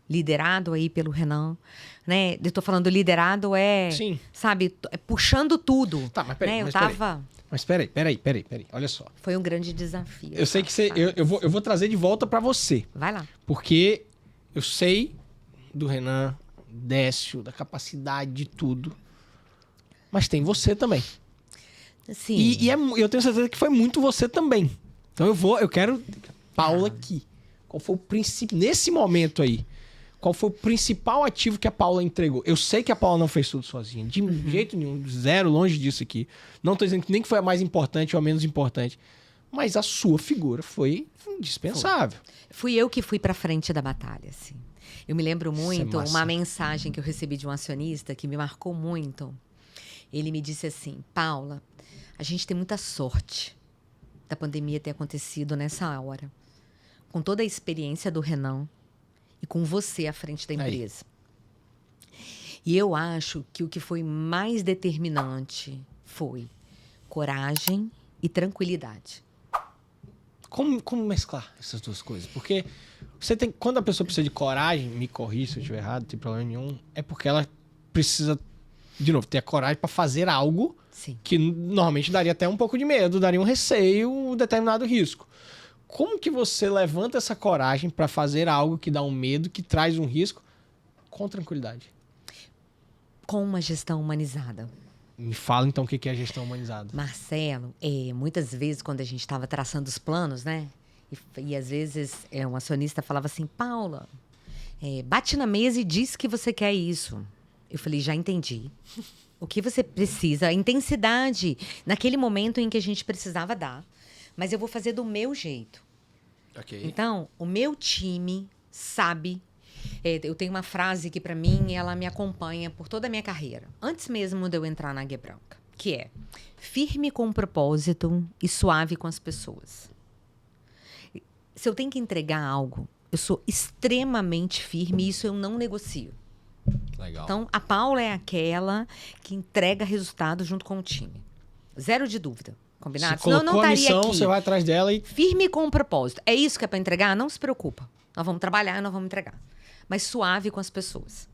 Speaker 3: liderado aí pelo Renan, né? Eu tô falando liderado
Speaker 2: Sim.
Speaker 3: sabe, puxando tudo.
Speaker 2: Tá, mas peraí,
Speaker 3: né?
Speaker 2: Mas peraí, olha só.
Speaker 3: Foi um grande desafio.
Speaker 2: Eu sei que eu vou trazer de volta pra você.
Speaker 3: Vai lá.
Speaker 2: Porque eu sei do Renan, Décio, da capacidade de tudo. Mas tem você também.
Speaker 3: Sim.
Speaker 2: E eu tenho certeza que foi muito você também. Então eu quero Paula aqui. Qual foi o princípio, nesse momento aí, qual foi o principal ativo que a Paula entregou? Eu sei que a Paula não fez tudo sozinha, de jeito nenhum, zero, longe disso aqui. Não tô dizendo que nem que foi a mais importante ou a menos importante, mas a sua figura foi indispensável.
Speaker 3: Fui eu que fui pra frente da batalha, assim. Eu me lembro muito
Speaker 2: massa.
Speaker 3: uma mensagem que eu recebi de um acionista que me marcou muito. Ele me disse assim: Paula, a gente tem muita sorte da pandemia ter acontecido nessa hora. Com toda a experiência do Renan e com você à frente da empresa. E eu acho que o que foi mais determinante foi coragem e tranquilidade.
Speaker 2: Como mesclar essas duas coisas? Porque quando a pessoa precisa de coragem, me corrija se eu estiver errado, não tem problema nenhum, é porque ela precisa, de novo, ter a coragem para fazer algo
Speaker 3: Sim.
Speaker 2: que normalmente daria até um pouco de medo, daria um receio, um determinado risco. Como que você levanta essa coragem para fazer algo que dá um medo, que traz um risco, com tranquilidade?
Speaker 3: Com uma gestão humanizada.
Speaker 2: Me fala então o que é a gestão humanizada.
Speaker 3: Marcelo, muitas vezes quando a gente estava traçando os planos, né? E às vezes um acionista falava assim: Paula, bate na mesa e diz que você quer isso. Eu falei: já entendi. O que você precisa, a intensidade naquele momento em que a gente precisava dar. Mas eu vou fazer do meu jeito.
Speaker 2: Ok.
Speaker 3: Então, o meu time sabe. Eu tenho uma frase que, para mim, ela me acompanha por toda a minha carreira. Antes mesmo de eu entrar na Águia Branca. Que é: firme com o propósito e suave com as pessoas. Se eu tenho que entregar algo, eu sou extremamente firme e isso eu não negocio.
Speaker 2: Legal.
Speaker 3: Então, a Paula é aquela que entrega resultado junto com o time. Zero de dúvida. Combinado?
Speaker 2: Se colocou
Speaker 3: Senão eu não
Speaker 2: a
Speaker 3: estaria
Speaker 2: missão,
Speaker 3: aqui.
Speaker 2: você vai atrás dela e...
Speaker 3: Firme com o propósito. É isso que é para entregar? Não se preocupa. Nós vamos trabalhar e nós vamos entregar. Mas suave com as pessoas.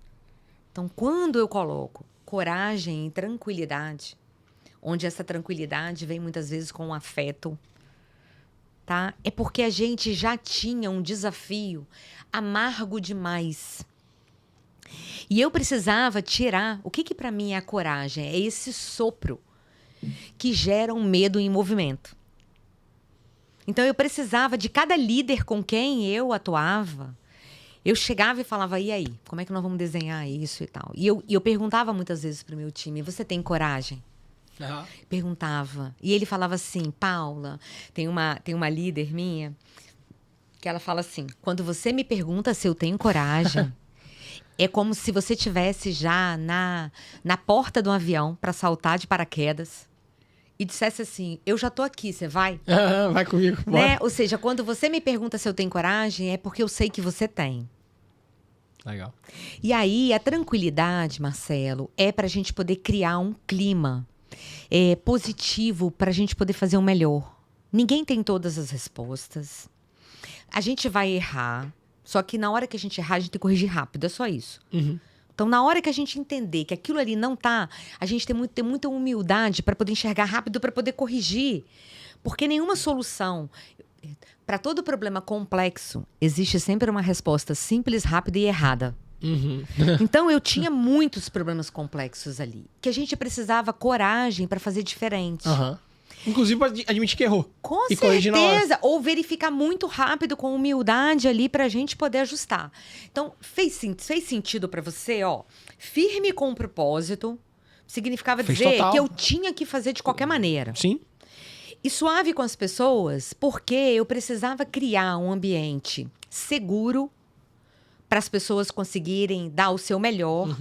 Speaker 3: Então, quando eu coloco coragem e tranquilidade, onde essa tranquilidade vem muitas vezes com afeto, tá? É porque a gente já tinha um desafio amargo demais. E eu precisava tirar... O que para mim é a coragem? É esse sopro que gera um medo em movimento. Então, eu precisava de cada líder com quem eu atuava. Eu chegava e falava: e aí? Como é que nós vamos desenhar isso e tal? E eu perguntava muitas vezes para o meu time: você tem coragem?
Speaker 2: Uhum.
Speaker 3: Perguntava. E ele falava assim: Paula, tem uma líder minha que ela fala assim: quando você me pergunta se eu tenho coragem, é como se você estivesse já na porta do avião para saltar de paraquedas e dissesse assim: eu já tô aqui, você vai?
Speaker 2: Vai comigo, bora.
Speaker 3: Né? Ou seja, quando você me pergunta se eu tenho coragem, é porque eu sei que você tem.
Speaker 2: Legal.
Speaker 3: E aí, a tranquilidade, Marcelo, é para a gente poder criar um clima positivo para a gente poder fazer o melhor. Ninguém tem todas as respostas. A gente vai errar, só que na hora que a gente errar, a gente tem que corrigir rápido, é só isso.
Speaker 2: Uhum.
Speaker 3: Então, na hora que a gente entender que aquilo ali não tá, a gente tem muita humildade para poder enxergar rápido, para poder corrigir. Porque nenhuma solução... Para todo problema complexo, existe sempre uma resposta simples, rápida e errada.
Speaker 2: Uhum.
Speaker 3: Então, eu tinha muitos problemas complexos ali, que a gente precisava coragem para fazer diferente.
Speaker 2: Uhum. Inclusive, pra admitir que errou.
Speaker 3: Com
Speaker 2: e corrigir na hora.
Speaker 3: certeza. Ou verificar muito rápido, com humildade ali, para a gente poder ajustar. Então, fez sentido para você, ó? Firme com o propósito, significava
Speaker 2: Fez
Speaker 3: dizer
Speaker 2: total.
Speaker 3: que eu tinha que fazer de qualquer maneira.
Speaker 2: Sim.
Speaker 3: E suave com as pessoas, porque eu precisava criar um ambiente seguro para as pessoas conseguirem dar o seu melhor,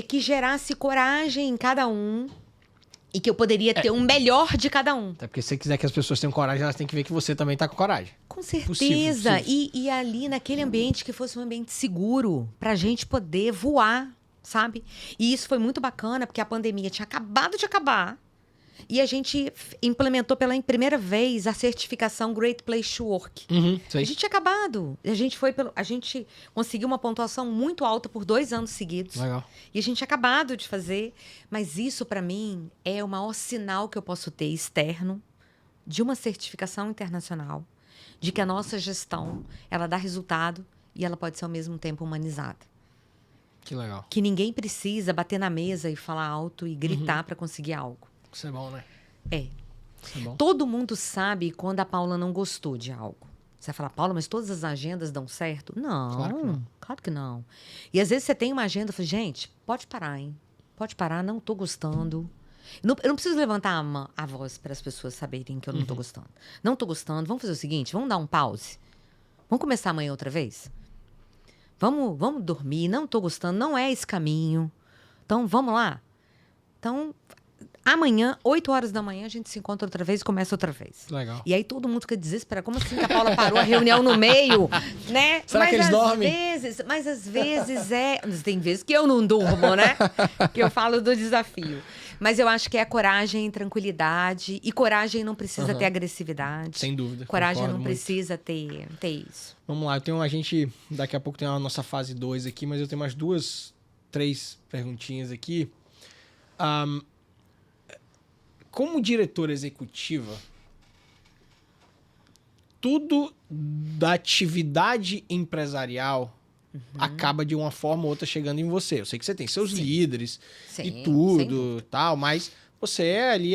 Speaker 3: que gerasse coragem em cada um e que eu poderia ter um melhor de cada um.
Speaker 2: Até porque se você quiser que as pessoas tenham coragem, elas têm que ver que você também tá com coragem.
Speaker 3: Com certeza.
Speaker 2: Possível.
Speaker 3: E ali naquele ambiente que fosse um ambiente seguro para a gente poder voar, sabe? E isso foi muito bacana, porque a pandemia tinha acabado de acabar. E a gente implementou pela primeira vez a certificação Great Place to Work. A gente tinha acabado. A gente conseguiu uma pontuação muito alta por 2 anos seguidos.
Speaker 2: Legal.
Speaker 3: E a gente tinha acabado de fazer. Mas isso, para mim, é o maior sinal que eu posso ter externo de uma certificação internacional, de que a nossa gestão, ela dá resultado e ela pode ser, ao mesmo tempo, humanizada.
Speaker 2: Que legal.
Speaker 3: Que ninguém precisa bater na mesa e falar alto e gritar para conseguir algo.
Speaker 2: Isso é bom, né?
Speaker 3: Isso
Speaker 2: é bom.
Speaker 3: Todo mundo sabe quando a Paula não gostou de algo. Você vai falar, Paula, mas todas as agendas dão certo? Não, claro que não. E às vezes você tem uma agenda e fala, gente, pode parar, hein? Pode parar, não tô gostando. Eu não preciso levantar a voz para as pessoas saberem que eu não tô gostando. Não tô gostando, vamos fazer o seguinte, vamos dar um pause. Vamos começar amanhã outra vez? Vamos dormir, não tô gostando, não é esse caminho. Então, vamos lá? Então, amanhã, 8 horas da manhã, a gente se encontra outra vez e começa outra vez.
Speaker 2: Legal.
Speaker 3: E aí todo mundo fica desesperado. Como assim que a Paula parou a reunião no meio? Né?
Speaker 2: Será que eles dormem?
Speaker 3: Mas às vezes tem vezes que eu não durmo, né? Que eu falo do desafio. Mas eu acho que é coragem e tranquilidade. E coragem não precisa ter agressividade.
Speaker 2: Sem dúvida.
Speaker 3: Coragem não precisa ter isso.
Speaker 2: Vamos lá, daqui a pouco tem a nossa fase 2 aqui, mas eu tenho umas 2, 3 perguntinhas aqui. Como diretora executiva, tudo da atividade empresarial acaba de uma forma ou outra chegando em você. Eu sei que você tem seus líderes e tudo, tal, mas você ali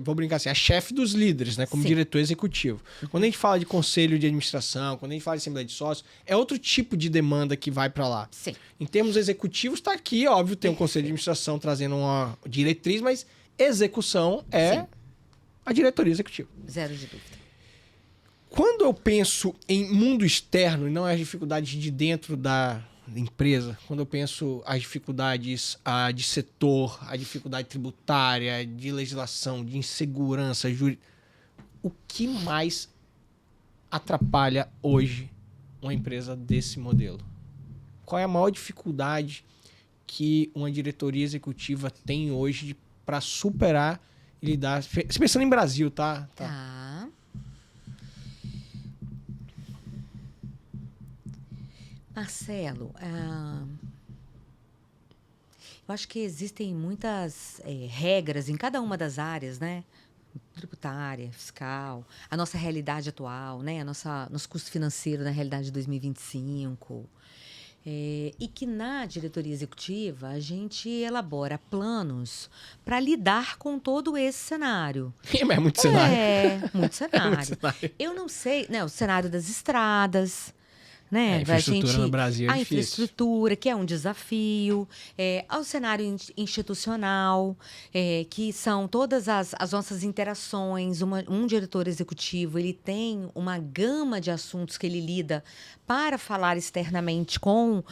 Speaker 2: vou brincar assim, é chefe dos líderes, né? Como diretor executivo. Quando a gente fala de conselho de administração, quando a gente fala de assembleia de sócios, é outro tipo de demanda que vai para lá.
Speaker 3: Sim.
Speaker 2: Em termos executivos, está aqui, óbvio, tem um conselho de administração trazendo uma diretriz, mas execução é a diretoria executiva.
Speaker 3: Zero de dúvida.
Speaker 2: Quando eu penso em mundo externo, e não as dificuldades de dentro da empresa, quando eu penso as dificuldades de setor, a dificuldade tributária, de legislação, de insegurança jurídica, o que mais atrapalha hoje uma empresa desse modelo? Qual é a maior dificuldade que uma diretoria executiva tem hoje para superar e lidar? Você pensando em Brasil, tá?
Speaker 3: Marcelo, eu acho que existem muitas regras em cada uma das áreas, né? Tributária, fiscal, a nossa realidade atual, né? Nosso custo financeiro na realidade de 2025. E que na diretoria executiva a gente elabora planos para lidar com todo esse cenário.
Speaker 2: É muito cenário.
Speaker 3: Muito cenário. Eu não sei, né? O cenário das estradas. Né?
Speaker 2: A infraestrutura no Brasil é difícil.
Speaker 3: A infraestrutura, que é um desafio, ao cenário institucional, que são todas as nossas interações. Um diretor executivo, ele tem uma gama de assuntos que ele lida para falar externamente com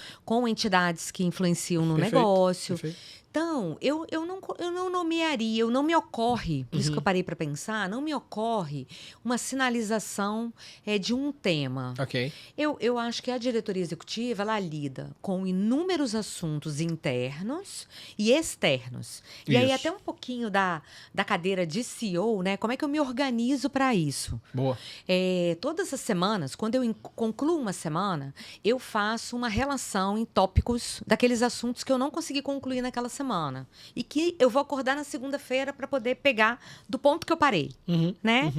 Speaker 3: entidades que influenciam no negócio.
Speaker 2: Perfeito.
Speaker 3: Então, eu não nomearia, não me ocorre, por isso que eu parei para pensar, não me ocorre uma sinalização de um tema.
Speaker 2: Ok.
Speaker 3: Eu acho que a diretoria executiva, ela lida com inúmeros assuntos internos e externos. E aí, até um pouquinho da cadeira de CEO, né? Como é que eu me organizo para isso?
Speaker 2: Boa.
Speaker 3: Todas as semanas, quando eu concluo uma semana, eu faço uma relação em tópicos daqueles assuntos que eu não consegui concluir naquela semana. E que eu vou acordar na segunda-feira para poder pegar do ponto que eu parei, né?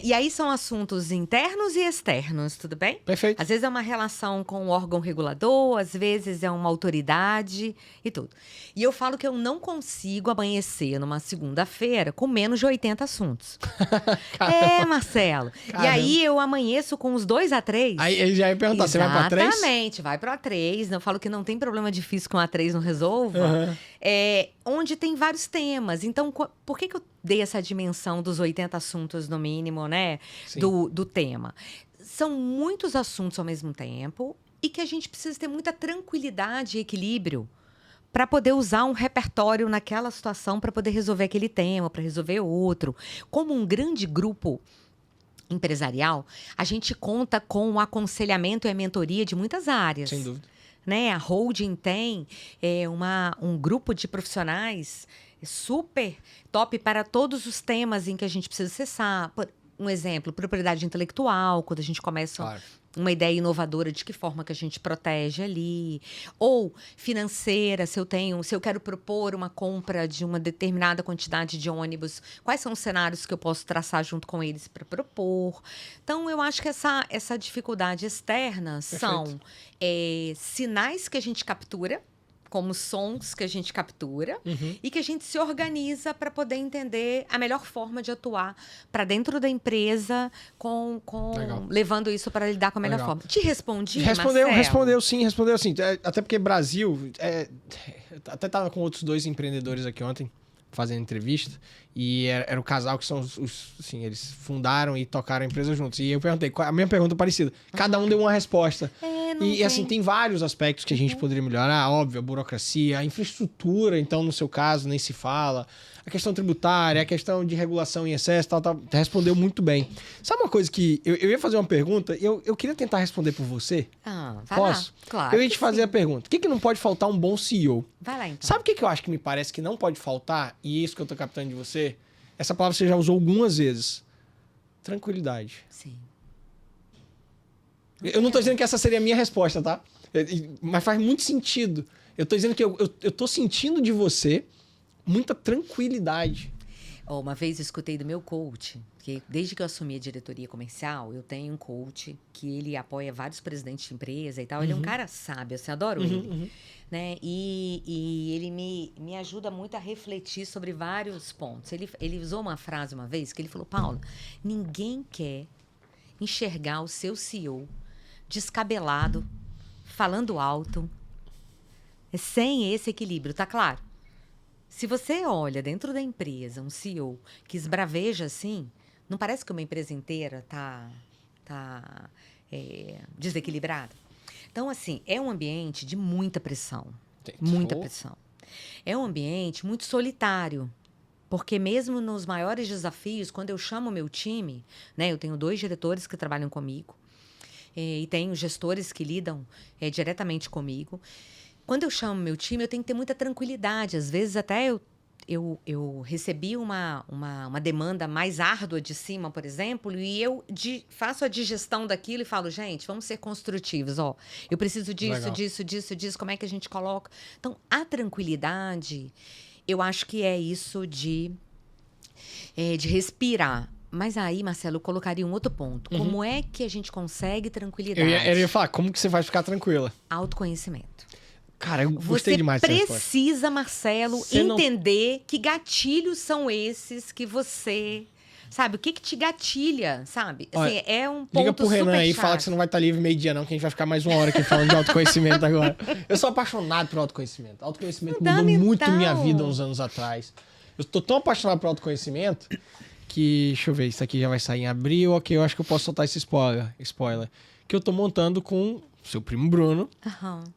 Speaker 3: E aí são assuntos internos e externos, tudo bem?
Speaker 2: Perfeito.
Speaker 3: Às vezes é uma relação com um órgão regulador, às vezes é uma autoridade e tudo. E eu falo que eu não consigo amanhecer numa segunda-feira com menos de 80 assuntos. Marcelo. Caramba. E aí eu amanheço com os 2 a 3.
Speaker 2: Aí ele já ia perguntar, você vai para 3?
Speaker 3: Exatamente, vai para 3. Eu falo que não tem problema difícil que um A3 não resolva. Onde tem vários temas. Então, por que eu dei essa dimensão dos 80 assuntos, no mínimo, né? Do tema? São muitos assuntos ao mesmo tempo e que a gente precisa ter muita tranquilidade e equilíbrio para poder usar um repertório naquela situação para poder resolver aquele tema, para resolver outro. Como um grande grupo empresarial, a gente conta com o aconselhamento e a mentoria de muitas áreas.
Speaker 2: Sem dúvida.
Speaker 3: Né? A holding tem um grupo de profissionais super top para todos os temas em que a gente precisa acessar. Um exemplo, propriedade intelectual, quando a gente começa uma ideia inovadora, de que forma que a gente protege ali. Ou financeira, se eu quero propor uma compra de uma determinada quantidade de ônibus, quais são os cenários que eu posso traçar junto com eles para propor. Então, eu acho que essa dificuldade externa são sinais que a gente captura, como sons que a gente captura e que a gente se organiza para poder entender a melhor forma de atuar para dentro da empresa, levando isso para lidar com a melhor forma. Te respondi, Marcelo?
Speaker 2: Respondeu sim. Até porque Brasil... até estava com outros 2 empreendedores aqui ontem, fazendo entrevista, e era o casal que são assim, eles fundaram e tocaram a empresa juntos. E eu perguntei, a minha pergunta é parecida. Cada um deu uma resposta. E assim, tem vários aspectos que a gente poderia melhorar. Óbvio, a burocracia, a infraestrutura, então, no seu caso, nem se fala. A questão tributária, a questão de regulação em excesso, tal. Respondeu muito bem. Sabe uma coisa que... Eu ia fazer uma pergunta e eu queria tentar responder por você.
Speaker 3: Vai
Speaker 2: Posso?
Speaker 3: lá. Claro.
Speaker 2: Eu ia te fazer a pergunta. O que não pode faltar um bom CEO?
Speaker 3: Vai lá, então.
Speaker 2: Sabe o que eu acho que me parece que não pode faltar? E isso que eu tô captando de você? Essa palavra você já usou algumas vezes. Tranquilidade.
Speaker 3: Sim.
Speaker 2: Eu não tô dizendo que essa seria a minha resposta, tá? Mas faz muito sentido. Eu tô dizendo que eu tô sentindo de você muita tranquilidade.
Speaker 3: Uma vez eu escutei do meu coach, que desde que eu assumi a diretoria comercial, eu tenho um coach que ele apoia vários presidentes de empresa e tal. Ele é um cara sábio, assim, adoro ele. Né? E ele me ajuda muito a refletir sobre vários pontos. Ele usou uma frase uma vez que ele falou: Paula, ninguém quer enxergar o seu CEO descabelado, falando alto, sem esse equilíbrio, tá claro? Se você olha dentro da empresa um CEO que esbraveja assim, não parece que uma empresa inteira tá desequilibrada? Então, assim, é um ambiente de muita pressão. Muita pressão. É um ambiente muito solitário. Porque mesmo nos maiores desafios, quando eu chamo o meu time, né, eu tenho 2 diretores que trabalham comigo e tenho gestores que lidam diretamente comigo. Quando eu chamo meu time, eu tenho que ter muita tranquilidade. Às vezes até eu recebi uma demanda mais árdua de cima, por exemplo, e eu faço a digestão daquilo e falo: gente, vamos ser construtivos. Eu preciso disso, como é que a gente coloca? Então, a tranquilidade, eu acho que é isso de respirar. Mas aí, Marcelo, eu colocaria um outro ponto. Como é que a gente consegue tranquilidade?
Speaker 2: Eu ia falar, como que você vai ficar tranquila?
Speaker 3: Autoconhecimento.
Speaker 2: Cara, eu gostei demais dessa resposta.
Speaker 3: Você precisa, Marcelo, entender que gatilhos são esses que você... Sabe, o que te gatilha, sabe? Assim,
Speaker 2: Olha,
Speaker 3: é um ponto
Speaker 2: liga pro Renan aí e
Speaker 3: chato.
Speaker 2: fala que você não vai estar livre meio-dia não, que a gente vai ficar mais 1 hora aqui falando de autoconhecimento agora. Eu sou apaixonado por autoconhecimento. Autoconhecimento mudou muito minha vida uns anos atrás. Eu tô tão apaixonado por autoconhecimento que... Deixa eu ver, isso aqui já vai sair em abril. Ok, eu acho que eu posso soltar esse spoiler. Que eu tô montando com seu primo Bruno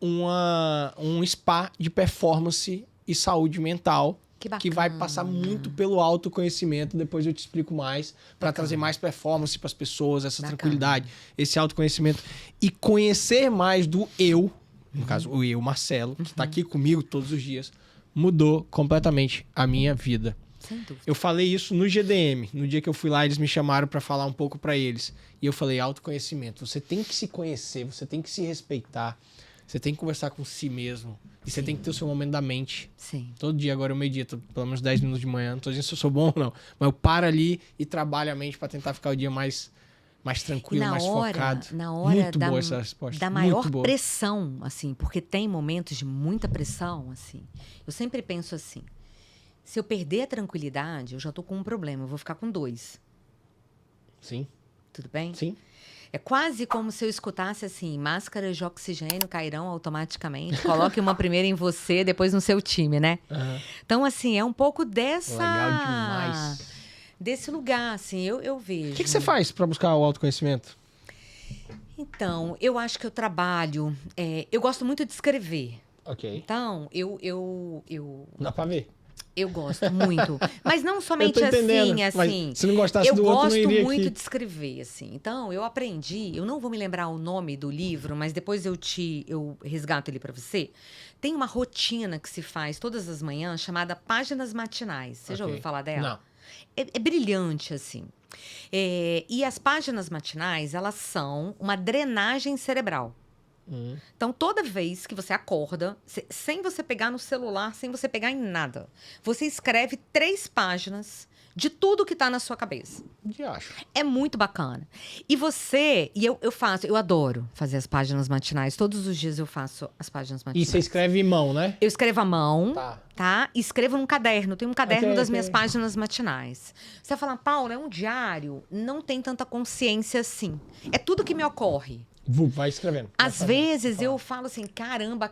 Speaker 2: um spa de performance e saúde mental que vai passar muito pelo autoconhecimento. Depois eu te explico mais para trazer mais performance para as pessoas, essa tranquilidade, esse autoconhecimento e conhecer mais do eu, no caso o eu, Marcelo, que está aqui comigo todos os dias, mudou completamente a minha vida.
Speaker 3: Sem dúvida.
Speaker 2: Eu falei isso no GDM. No dia que eu fui lá, eles me chamaram para falar um pouco para eles. E eu falei: autoconhecimento. Você tem que se conhecer, você tem que se respeitar, você tem que conversar com si mesmo. E você tem que ter o seu momento da mente.
Speaker 3: Sim.
Speaker 2: Todo dia, agora eu medito, pelo menos 10 minutos de manhã. Não tô dizendo se eu sou bom ou não. Mas eu paro ali e trabalho a mente para tentar ficar o dia mais tranquilo, mais focado.
Speaker 3: Na hora
Speaker 2: muito boa essa resposta.
Speaker 3: Da maior pressão, assim, porque tem momentos de muita pressão, assim. Eu sempre penso assim: se eu perder a tranquilidade, eu já tô com um problema, eu vou ficar com 2.
Speaker 2: Sim.
Speaker 3: Tudo bem?
Speaker 2: Sim.
Speaker 3: É quase como se eu escutasse assim: máscaras de oxigênio cairão automaticamente. Coloque uma primeiro em você, depois no seu time, né? Então, assim, é um pouco dessa...
Speaker 2: Legal demais.
Speaker 3: Desse lugar, assim, eu vejo.
Speaker 2: O que você faz para buscar o autoconhecimento?
Speaker 3: Então, eu acho que eu trabalho... eu gosto muito de escrever.
Speaker 2: Ok.
Speaker 3: Então,
Speaker 2: Dá pra ver?
Speaker 3: Eu gosto muito. Mas não
Speaker 2: Eu
Speaker 3: somente
Speaker 2: tô entendendo,
Speaker 3: assim.
Speaker 2: mas se não gostasse
Speaker 3: Eu
Speaker 2: do outro, não
Speaker 3: gosto
Speaker 2: iria
Speaker 3: muito
Speaker 2: aqui.
Speaker 3: de escrever, assim. Então, eu aprendi, eu não vou me lembrar o nome do livro, mas depois eu resgato ele para você. Tem uma rotina que se faz todas as manhãs chamada Páginas Matinais. Você já
Speaker 2: Ok.
Speaker 3: ouviu falar dela?
Speaker 2: Não.
Speaker 3: É brilhante, assim. E as páginas matinais, elas são uma drenagem cerebral. Então, toda vez que você acorda, sem você pegar no celular, sem você pegar em nada, você escreve 3 páginas de tudo que tá na sua cabeça.
Speaker 2: De acho.
Speaker 3: É muito bacana. Eu adoro fazer as páginas matinais. Todos os dias eu faço as páginas
Speaker 2: E
Speaker 3: matinais.
Speaker 2: você escreve em mão, né?
Speaker 3: Eu escrevo à mão,
Speaker 2: Tá.
Speaker 3: tá? E escrevo num caderno. Tem um caderno
Speaker 2: Ok,
Speaker 3: das
Speaker 2: ok.
Speaker 3: minhas páginas matinais. Você vai falar, Paula, é um diário? Não tem tanta consciência assim. É tudo que me ocorre.
Speaker 2: Vai escrevendo.
Speaker 3: Às vezes eu falo assim, caramba,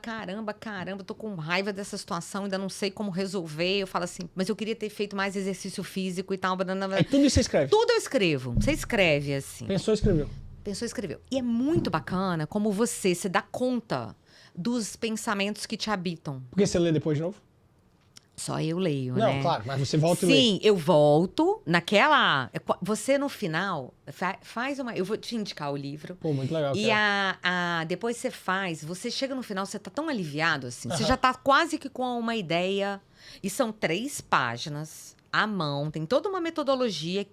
Speaker 3: tô com raiva dessa situação, ainda não sei como resolver. Eu falo assim, mas eu queria ter feito mais exercício físico e tal.
Speaker 2: Aí tudo isso você escreve.
Speaker 3: Tudo eu escrevo. Você escreve assim.
Speaker 2: Pensou, escreveu.
Speaker 3: Pensou, escreveu. E é muito bacana como você se dá conta dos pensamentos que te habitam.
Speaker 2: Porque você lê depois de novo?
Speaker 3: Só eu leio,
Speaker 2: Não,
Speaker 3: né?
Speaker 2: claro, mas você volta e lê.
Speaker 3: Sim, eu volto naquela... Você, no final, faz uma... Eu vou te indicar o livro.
Speaker 2: Pô, muito legal.
Speaker 3: E
Speaker 2: cara.
Speaker 3: depois você chega no final, você tá tão aliviado, assim. Você
Speaker 2: Aham.
Speaker 3: já tá quase que com uma ideia. E são 3 páginas à mão. Tem toda uma metodologia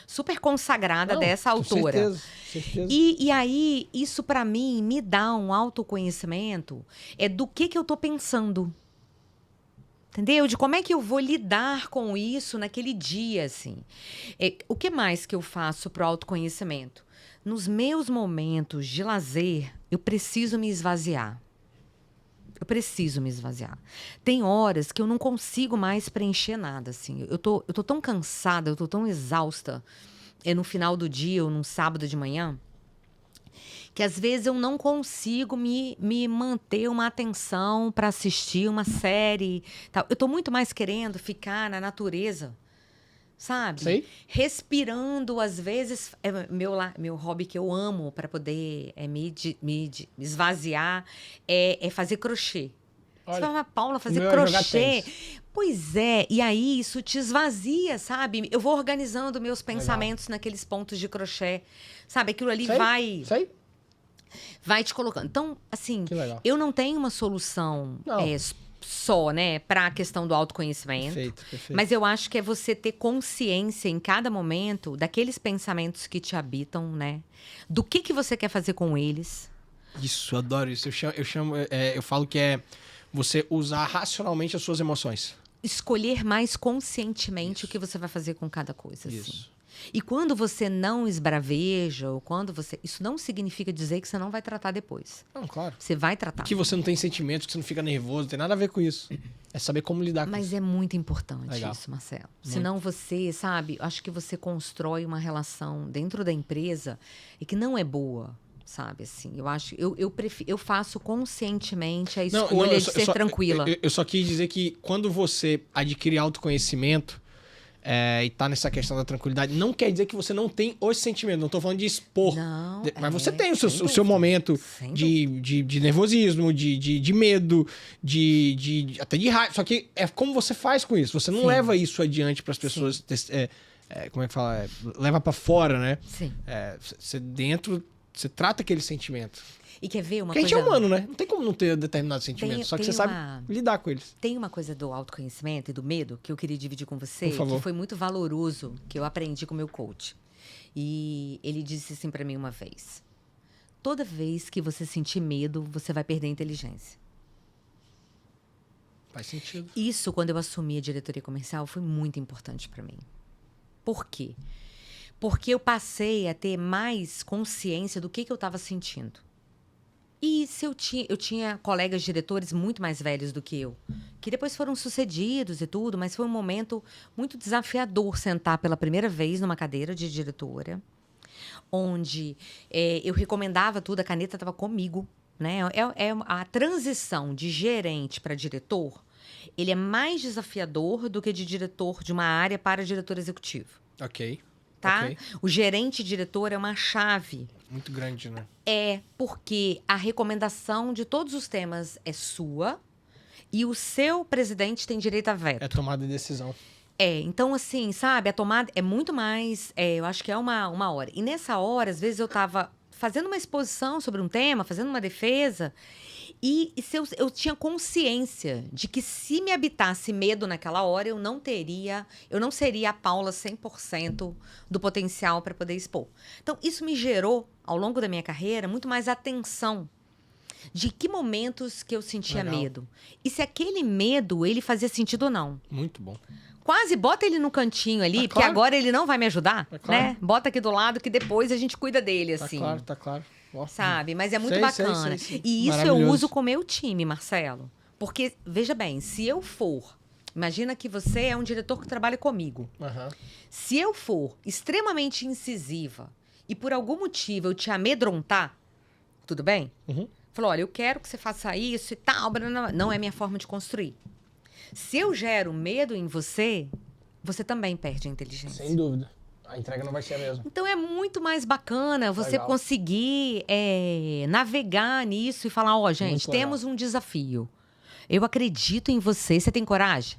Speaker 3: super consagrada
Speaker 2: Não,
Speaker 3: dessa
Speaker 2: com
Speaker 3: autora.
Speaker 2: certeza.
Speaker 3: E aí, isso pra mim me dá um autoconhecimento do que eu tô pensando. Entendeu? De como é que eu vou lidar com isso naquele dia, assim. O que mais que eu faço pro autoconhecimento? Nos meus momentos de lazer, eu preciso me esvaziar. Tem horas que eu não consigo mais preencher nada, assim. Eu tô tão cansada, eu tô tão exausta. No final do dia ou num sábado de manhã, que às vezes eu não consigo me manter uma atenção para assistir uma série. Tal. Eu tô muito mais querendo ficar na natureza, sabe?
Speaker 2: Sei.
Speaker 3: Respirando, às vezes, meu hobby que eu amo para poder me esvaziar é fazer crochê. Você
Speaker 2: Olha,
Speaker 3: fala, "Mas, Paula, fazer
Speaker 2: o meu é jogar
Speaker 3: crochê."
Speaker 2: tênis.
Speaker 3: Pois é, e aí isso te esvazia, sabe? Eu vou organizando meus pensamentos naqueles pontos de crochê. Sabe, aquilo ali vai te colocando. Então, assim,
Speaker 2: Que legal.
Speaker 3: eu não tenho uma solução
Speaker 2: Não.
Speaker 3: só, né, para a questão do autoconhecimento.
Speaker 2: Perfeito.
Speaker 3: Mas eu acho que é você ter consciência em cada momento daqueles pensamentos que te habitam, né? Do que você quer fazer com eles.
Speaker 2: Isso, eu adoro isso. Eu falo que é você usar racionalmente as suas emoções.
Speaker 3: Escolher mais conscientemente o que você vai fazer com cada coisa. Assim.
Speaker 2: Isso.
Speaker 3: E quando você não esbraveja, ou quando você... Isso não significa dizer que você não vai tratar depois.
Speaker 2: Não, claro.
Speaker 3: Você vai tratar.
Speaker 2: Que você não tem sentimentos, que você não fica nervoso, não tem nada a ver com isso. É saber como lidar com
Speaker 3: Mas
Speaker 2: isso.
Speaker 3: é muito importante
Speaker 2: Legal.
Speaker 3: isso, Marcelo. Senão você, sabe, acho que você constrói uma relação dentro da empresa e que não é boa, sabe, assim. Eu acho, eu faço conscientemente a escolha de ser tranquila.
Speaker 2: Eu só quis dizer que quando você adquire autoconhecimento e tá nessa questão da tranquilidade, não quer dizer que você não tem os sentimentos. Não tô falando de expor.
Speaker 3: Não,
Speaker 2: mas você tem o
Speaker 3: sem
Speaker 2: seu
Speaker 3: dúvida.
Speaker 2: momento
Speaker 3: Sem
Speaker 2: de nervosismo, de medo, até de raiva. Só que é como você faz com isso. Você não
Speaker 3: Sim.
Speaker 2: leva isso adiante para as pessoas. Como é que fala? Leva para fora, né?
Speaker 3: Sim.
Speaker 2: Você dentro, você trata aquele sentimento.
Speaker 3: E quer ver uma
Speaker 2: Porque a
Speaker 3: coisa...
Speaker 2: gente é humano, né? Não tem como não ter determinados sentimentos.
Speaker 3: Tem-
Speaker 2: só que
Speaker 3: tem
Speaker 2: você
Speaker 3: uma-
Speaker 2: sabe lidar com eles.
Speaker 3: Tem uma coisa do autoconhecimento e do medo que eu queria dividir com você,
Speaker 2: Por favor.
Speaker 3: que foi muito valoroso, que eu aprendi com o meu coach. E ele disse assim pra mim uma vez: toda vez que você sentir medo, você vai perder a inteligência.
Speaker 2: Faz sentido.
Speaker 3: Isso, quando eu assumi a diretoria comercial, foi muito importante pra mim. Por quê? Porque eu passei a ter mais consciência do que eu estava sentindo. E se eu tinha colegas diretores muito mais velhos do que eu, que depois foram sucedidos e tudo, mas foi um momento muito desafiador sentar pela primeira vez numa cadeira de diretora, onde eu recomendava tudo, a caneta estava comigo. Né? A transição de gerente para diretor, ele é mais desafiador do que de diretor de uma área para diretor executivo.
Speaker 2: Ok.
Speaker 3: Tá?
Speaker 2: Ok.
Speaker 3: O gerente-diretor é uma chave.
Speaker 2: Muito grande, né?
Speaker 3: Porque a recomendação de todos os temas é sua e o seu presidente tem direito a veto.
Speaker 2: É tomada de decisão.
Speaker 3: Então assim, sabe, a tomada é muito mais, eu acho que é uma hora. E nessa hora, às vezes eu tava fazendo uma exposição sobre um tema, fazendo uma defesa, e se eu tinha consciência de que se me habitasse medo naquela hora, eu não seria a Paula 100% do potencial para poder expor. Então, isso me gerou, ao longo da minha carreira, muito mais atenção de que momentos que eu sentia medo. E se aquele medo, ele fazia sentido ou não.
Speaker 2: Muito bom.
Speaker 3: Quase bota ele no cantinho ali, porque agora ele não vai me ajudar, né? Bota aqui do lado que depois a gente cuida dele, assim.
Speaker 2: Tá claro. Nossa.
Speaker 3: Sabe? Mas é muito bacana.
Speaker 2: Sei.
Speaker 3: E isso eu uso com o meu time, Marcelo. Porque, veja bem, se eu for... Imagina que você é um diretor que trabalha comigo. Se eu for extremamente incisiva e por algum motivo eu te amedrontar, tudo bem? Falou, olha, eu quero que você faça isso e tal. Não é minha forma de construir. Se eu gero medo em você, você também perde a inteligência.
Speaker 2: Sem dúvida. A entrega não vai ser a mesma.
Speaker 3: Então é muito mais bacana você conseguir navegar nisso e falar, gente, temos um desafio. Eu acredito em você. Você tem coragem?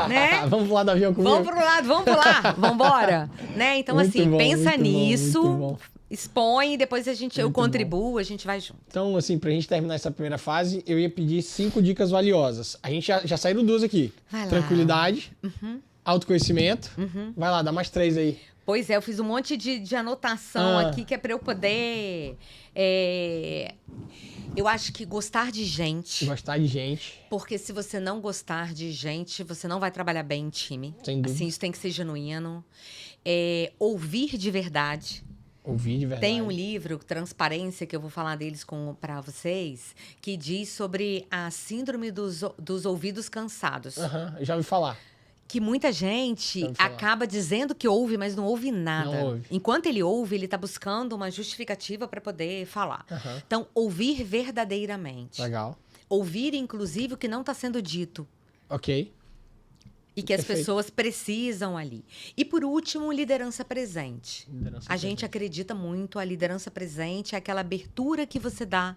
Speaker 3: Né?
Speaker 2: Vamos pro lado do avião comigo?
Speaker 3: Vamos pro lado, vamos pular, vamos embora. Né? Então, muito assim, bom, pensa nisso, expõe, depois eu contribuo, a gente vai junto.
Speaker 2: Então, assim, pra gente terminar essa primeira fase, eu ia pedir 5 dicas valiosas. A gente já saíram 2 aqui.
Speaker 3: Vai lá.
Speaker 2: Tranquilidade, autoconhecimento. Vai lá, dá mais 3 aí.
Speaker 3: Pois é, eu fiz um monte de anotação aqui que é pra eu poder... Eu acho que gostar de gente.
Speaker 2: Gostar de gente.
Speaker 3: Porque se você não gostar de gente, você não vai trabalhar bem em time.
Speaker 2: Sem dúvida.
Speaker 3: Assim, isso tem que ser genuíno. Ouvir de verdade.
Speaker 2: Ouvir de verdade.
Speaker 3: Tem um livro, Transparência, que eu vou falar deles para vocês, que diz sobre a síndrome dos ouvidos cansados.
Speaker 2: Já ouvi falar.
Speaker 3: Que muita gente acaba dizendo que ouve, mas não ouve nada.
Speaker 2: Não ouve.
Speaker 3: Enquanto ele ouve, ele está buscando uma justificativa para poder falar. Então, ouvir verdadeiramente.
Speaker 2: Legal.
Speaker 3: Ouvir, inclusive, o que não está sendo dito.
Speaker 2: Ok.
Speaker 3: E que as pessoas precisam ali. E, por último, liderança presente. A gente acredita muito, a liderança presente é aquela abertura que você dá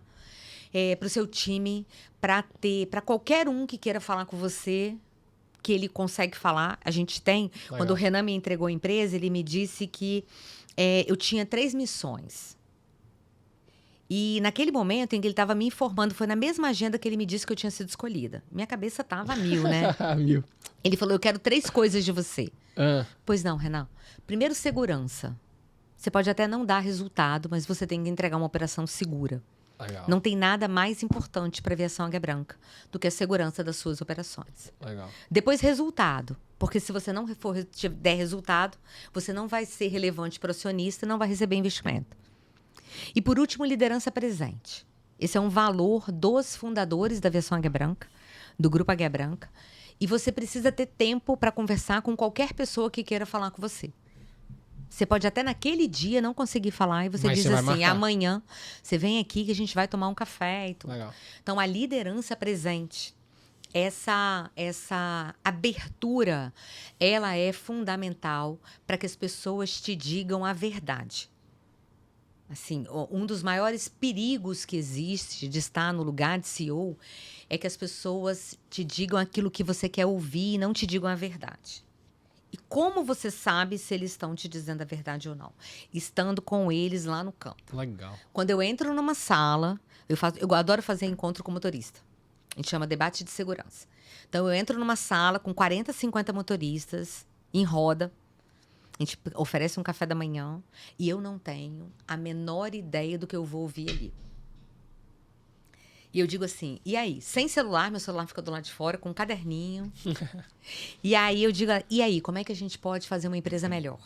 Speaker 3: para o seu time, para qualquer um que queira falar com você, que ele consegue falar. A gente tem... Legal. Quando o Renan me entregou a empresa, ele me disse que eu tinha 3 missões. E naquele momento em que ele estava me informando, foi na mesma agenda que ele me disse que eu tinha sido escolhida. Minha cabeça estava a 1000, né?
Speaker 2: 1000.
Speaker 3: Ele falou, eu quero 3 coisas de você. Pois não, Renan. Primeiro, segurança. Você pode até não dar resultado, mas você tem que entregar uma operação segura.
Speaker 2: Legal.
Speaker 3: Não tem nada mais importante para a aviação Águia Branca do que a segurança das suas operações.
Speaker 2: Legal.
Speaker 3: Depois, resultado. Porque se você não der resultado, você não vai ser relevante para o acionista e não vai receber investimento. E, por último, liderança presente. Esse é um valor dos fundadores da aviação Águia Branca, do Grupo Águia Branca. E você precisa ter tempo para conversar com qualquer pessoa que queira falar com você. Você pode até naquele dia não conseguir falar e você diz assim, amanhã você vem aqui que a gente vai tomar um café e tudo.
Speaker 2: Legal.
Speaker 3: Então, a liderança presente, essa abertura, ela é fundamental para que as pessoas te digam a verdade. Assim, um dos maiores perigos que existe de estar no lugar de CEO é que as pessoas te digam aquilo que você quer ouvir e não te digam a verdade. E como você sabe se eles estão te dizendo a verdade ou não? Estando com eles lá no campo.
Speaker 2: Legal.
Speaker 3: Quando eu entro numa sala, eu adoro fazer encontro com motorista. A gente chama debate de segurança. Então, eu entro numa sala com 40, 50 motoristas, em roda. A gente oferece um café da manhã e eu não tenho a menor ideia do que eu vou ouvir ali. E eu digo assim, e aí? Sem celular, meu celular fica do lado de fora, com um caderninho. E aí eu digo, e aí? Como é que a gente pode fazer uma empresa melhor?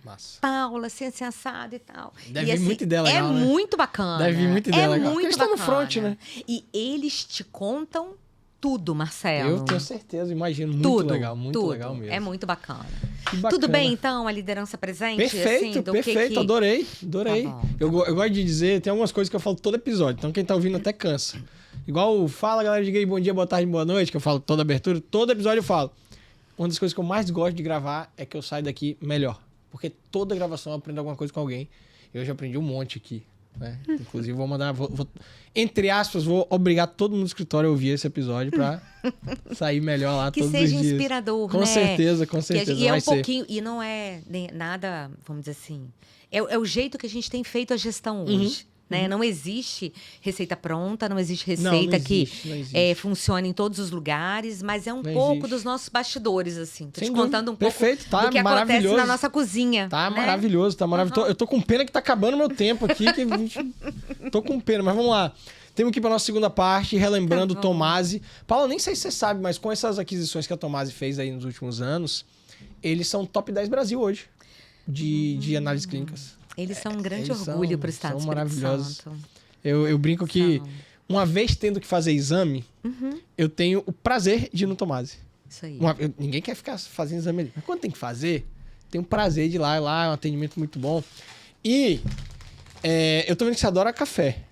Speaker 2: Massa.
Speaker 3: Paula, ciência assada e tal.
Speaker 2: Deve
Speaker 3: vir
Speaker 2: assim, muita ideia legal,
Speaker 3: né? Muito bacana.
Speaker 2: Deve vir muita ideia legal.
Speaker 3: Muito
Speaker 2: eles
Speaker 3: bacana.
Speaker 2: estão no front, né?
Speaker 3: E eles te contam tudo, Marcelo.
Speaker 2: Eu tenho certeza, imagino. Muito
Speaker 3: tudo,
Speaker 2: legal, muito
Speaker 3: tudo.
Speaker 2: legal mesmo.
Speaker 3: É muito bacana.
Speaker 2: Que bacana.
Speaker 3: Tudo bem, então, a liderança presente?
Speaker 2: Perfeito,
Speaker 3: assim,
Speaker 2: perfeito. Adorei.
Speaker 3: Tá bom.
Speaker 2: Eu gosto de dizer, tem algumas coisas que eu falo todo episódio, então quem tá ouvindo até cansa. Igual fala, galera, diga aí bom dia, boa tarde, boa noite, que eu falo toda abertura, todo episódio eu falo. Uma das coisas que eu mais gosto de gravar é que eu saio daqui melhor. Porque toda gravação eu aprendo alguma coisa com alguém. Eu já aprendi um monte aqui. né? Inclusive, vou mandar... entre aspas, vou obrigar todo mundo do escritório a ouvir esse episódio pra sair melhor lá todos os dias.
Speaker 3: Que seja inspirador,
Speaker 2: com
Speaker 3: né?
Speaker 2: certeza, com certeza.
Speaker 3: E é
Speaker 2: vai
Speaker 3: um
Speaker 2: ser.
Speaker 3: pouquinho... E não é nada, vamos dizer assim... É o jeito que a gente tem feito a gestão hoje. Né? Não existe receita pronta, não existe receita que funcione em todos os lugares, mas é um pouco dos nossos bastidores, assim. Tô te contando um pouco do que acontece na nossa cozinha.
Speaker 2: Tá, né?
Speaker 3: Maravilhoso,
Speaker 2: tá maravilhoso. Eu tô com pena que tá acabando meu tempo aqui. Tô com pena, mas vamos lá. Temos aqui para nossa segunda parte, relembrando o Tomasi. Paula, nem sei se você sabe, mas com essas aquisições que a Tomasi fez aí nos últimos anos, eles são top 10 Brasil hoje, de análises clínicas.
Speaker 3: Eles são um grande orgulho para o Estado do Espírito Santo. São maravilhosos.
Speaker 2: Eu brinco que, uma vez tendo que fazer exame, eu tenho o prazer de ir no Tomasi.
Speaker 3: Isso aí.
Speaker 2: Ninguém quer ficar fazendo exame ali. Mas quando tem que fazer, tem um prazer de ir lá, é um atendimento muito bom. E eu tô vendo que você adora café.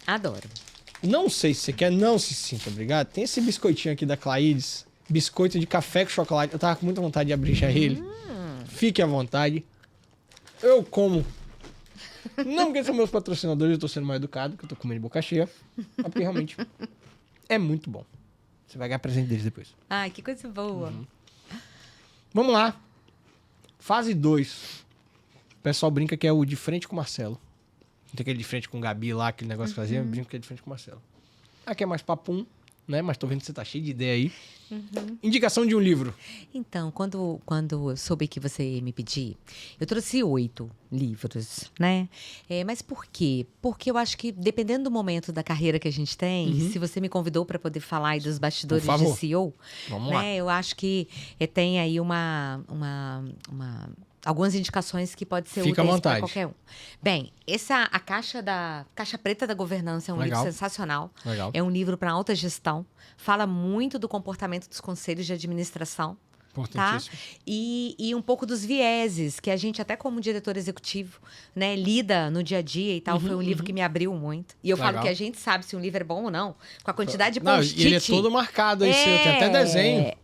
Speaker 3: Adoro.
Speaker 2: Não sei se você quer, não se sinta obrigado. Tem esse biscoitinho aqui da Claides, biscoito de café com chocolate. Eu tava com muita vontade de abrir já ele. Fique à vontade. Eu como. Não porque são meus patrocinadores, eu tô sendo mais educado, que eu tô comendo de boca cheia. Mas porque realmente é muito bom. Você vai ganhar presente deles depois.
Speaker 3: Ai, que coisa boa.
Speaker 2: Vamos lá. Fase 2. O pessoal brinca que é o de frente com o Marcelo. Não tem aquele de frente com o Gabi lá, aquele negócio que fazia, brinca que é de frente com o Marcelo. Aqui é mais papum, né? Mas tô vendo que você tá cheio de ideia aí. Indicação de um livro.
Speaker 3: Então, quando eu soube que você ia me pedir, eu trouxe 8 livros, né? Mas por quê? Porque eu acho que, dependendo do momento da carreira que a gente tem, se você me convidou para poder falar aí dos bastidores de CEO,
Speaker 2: vamos
Speaker 3: né?
Speaker 2: lá.
Speaker 3: Eu acho que tem aí algumas indicações que pode ser úteis para qualquer um. Bem, a Caixa Preta da Governança é um livro sensacional.
Speaker 2: Legal.
Speaker 3: É um livro para alta gestão. Fala muito do comportamento dos conselhos de administração. Tá? E um pouco dos vieses, que a gente, até como diretor executivo, né, lida no dia a dia e tal. Foi um livro que me abriu muito. E eu falo que a gente sabe se um livro é bom ou não, com a quantidade de post-it.
Speaker 2: E ele é todo marcado aí, tem até desenho.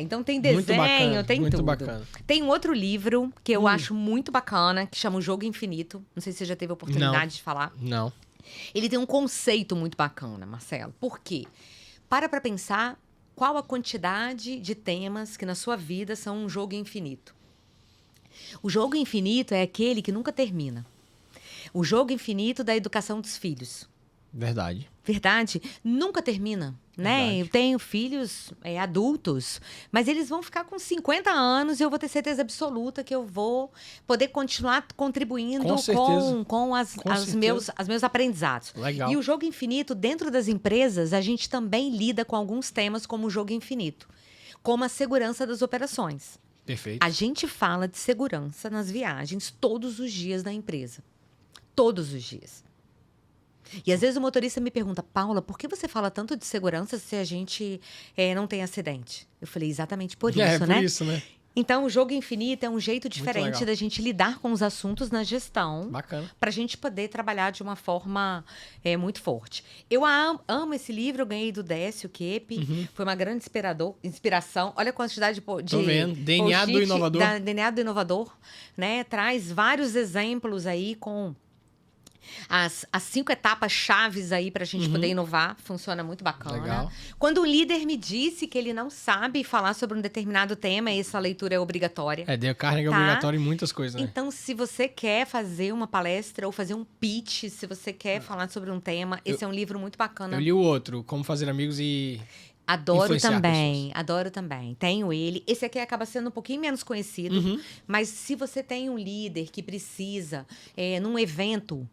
Speaker 3: Então tem desenho, tem
Speaker 2: muito
Speaker 3: tudo.
Speaker 2: Bacana.
Speaker 3: Tem um outro livro que eu acho muito bacana, que chama O Jogo Infinito. Não sei se você já teve a oportunidade de falar.
Speaker 2: Não.
Speaker 3: Ele tem um conceito muito bacana, Marcelo. Por quê? Para pensar qual a quantidade de temas que na sua vida são um jogo infinito. O jogo infinito é aquele que nunca termina. O jogo infinito da educação dos filhos.
Speaker 2: Verdade.
Speaker 3: Nunca termina, né?
Speaker 2: Verdade. Eu
Speaker 3: tenho filhos adultos, mas eles vão ficar com 50 anos e eu vou ter certeza absoluta que eu vou poder continuar contribuindo com os meus aprendizados.
Speaker 2: Legal.
Speaker 3: E o jogo infinito, dentro das empresas, a gente também lida com alguns temas como o jogo infinito, como a segurança das operações.
Speaker 2: Perfeito.
Speaker 3: A gente fala de segurança nas viagens todos os dias da empresa. Todos os dias. E às vezes o motorista me pergunta, Paula, por que você fala tanto de segurança se a gente não tem acidente? Eu falei, exatamente por isso, né?
Speaker 2: Por isso, né?
Speaker 3: Então, o jogo infinito é um jeito diferente da gente lidar com os assuntos na gestão.
Speaker 2: Bacana.
Speaker 3: Para a gente poder trabalhar de uma forma muito forte. Eu amo esse livro, eu ganhei do Décio Kepp. Foi uma grande inspiração. Olha a quantidade de
Speaker 2: Tô vendo. DNA do Inovador.
Speaker 3: DNA do Inovador, né? Traz vários exemplos aí com as 5 etapas chaves aí para a gente poder inovar. Funciona muito bacana.
Speaker 2: Legal.
Speaker 3: Quando um líder me disse que ele não sabe falar sobre um determinado tema, essa leitura é obrigatória.
Speaker 2: Dale Carnegie é obrigatório em muitas coisas, né?
Speaker 3: Então, se você quer fazer uma palestra ou fazer um pitch, se você quer falar sobre um tema, esse é um livro muito bacana.
Speaker 2: Eu li o outro, Como Fazer Amigos e...
Speaker 3: Adoro também. Tenho ele. Esse aqui acaba sendo um pouquinho menos conhecido, mas se você tem um líder que precisa, num evento,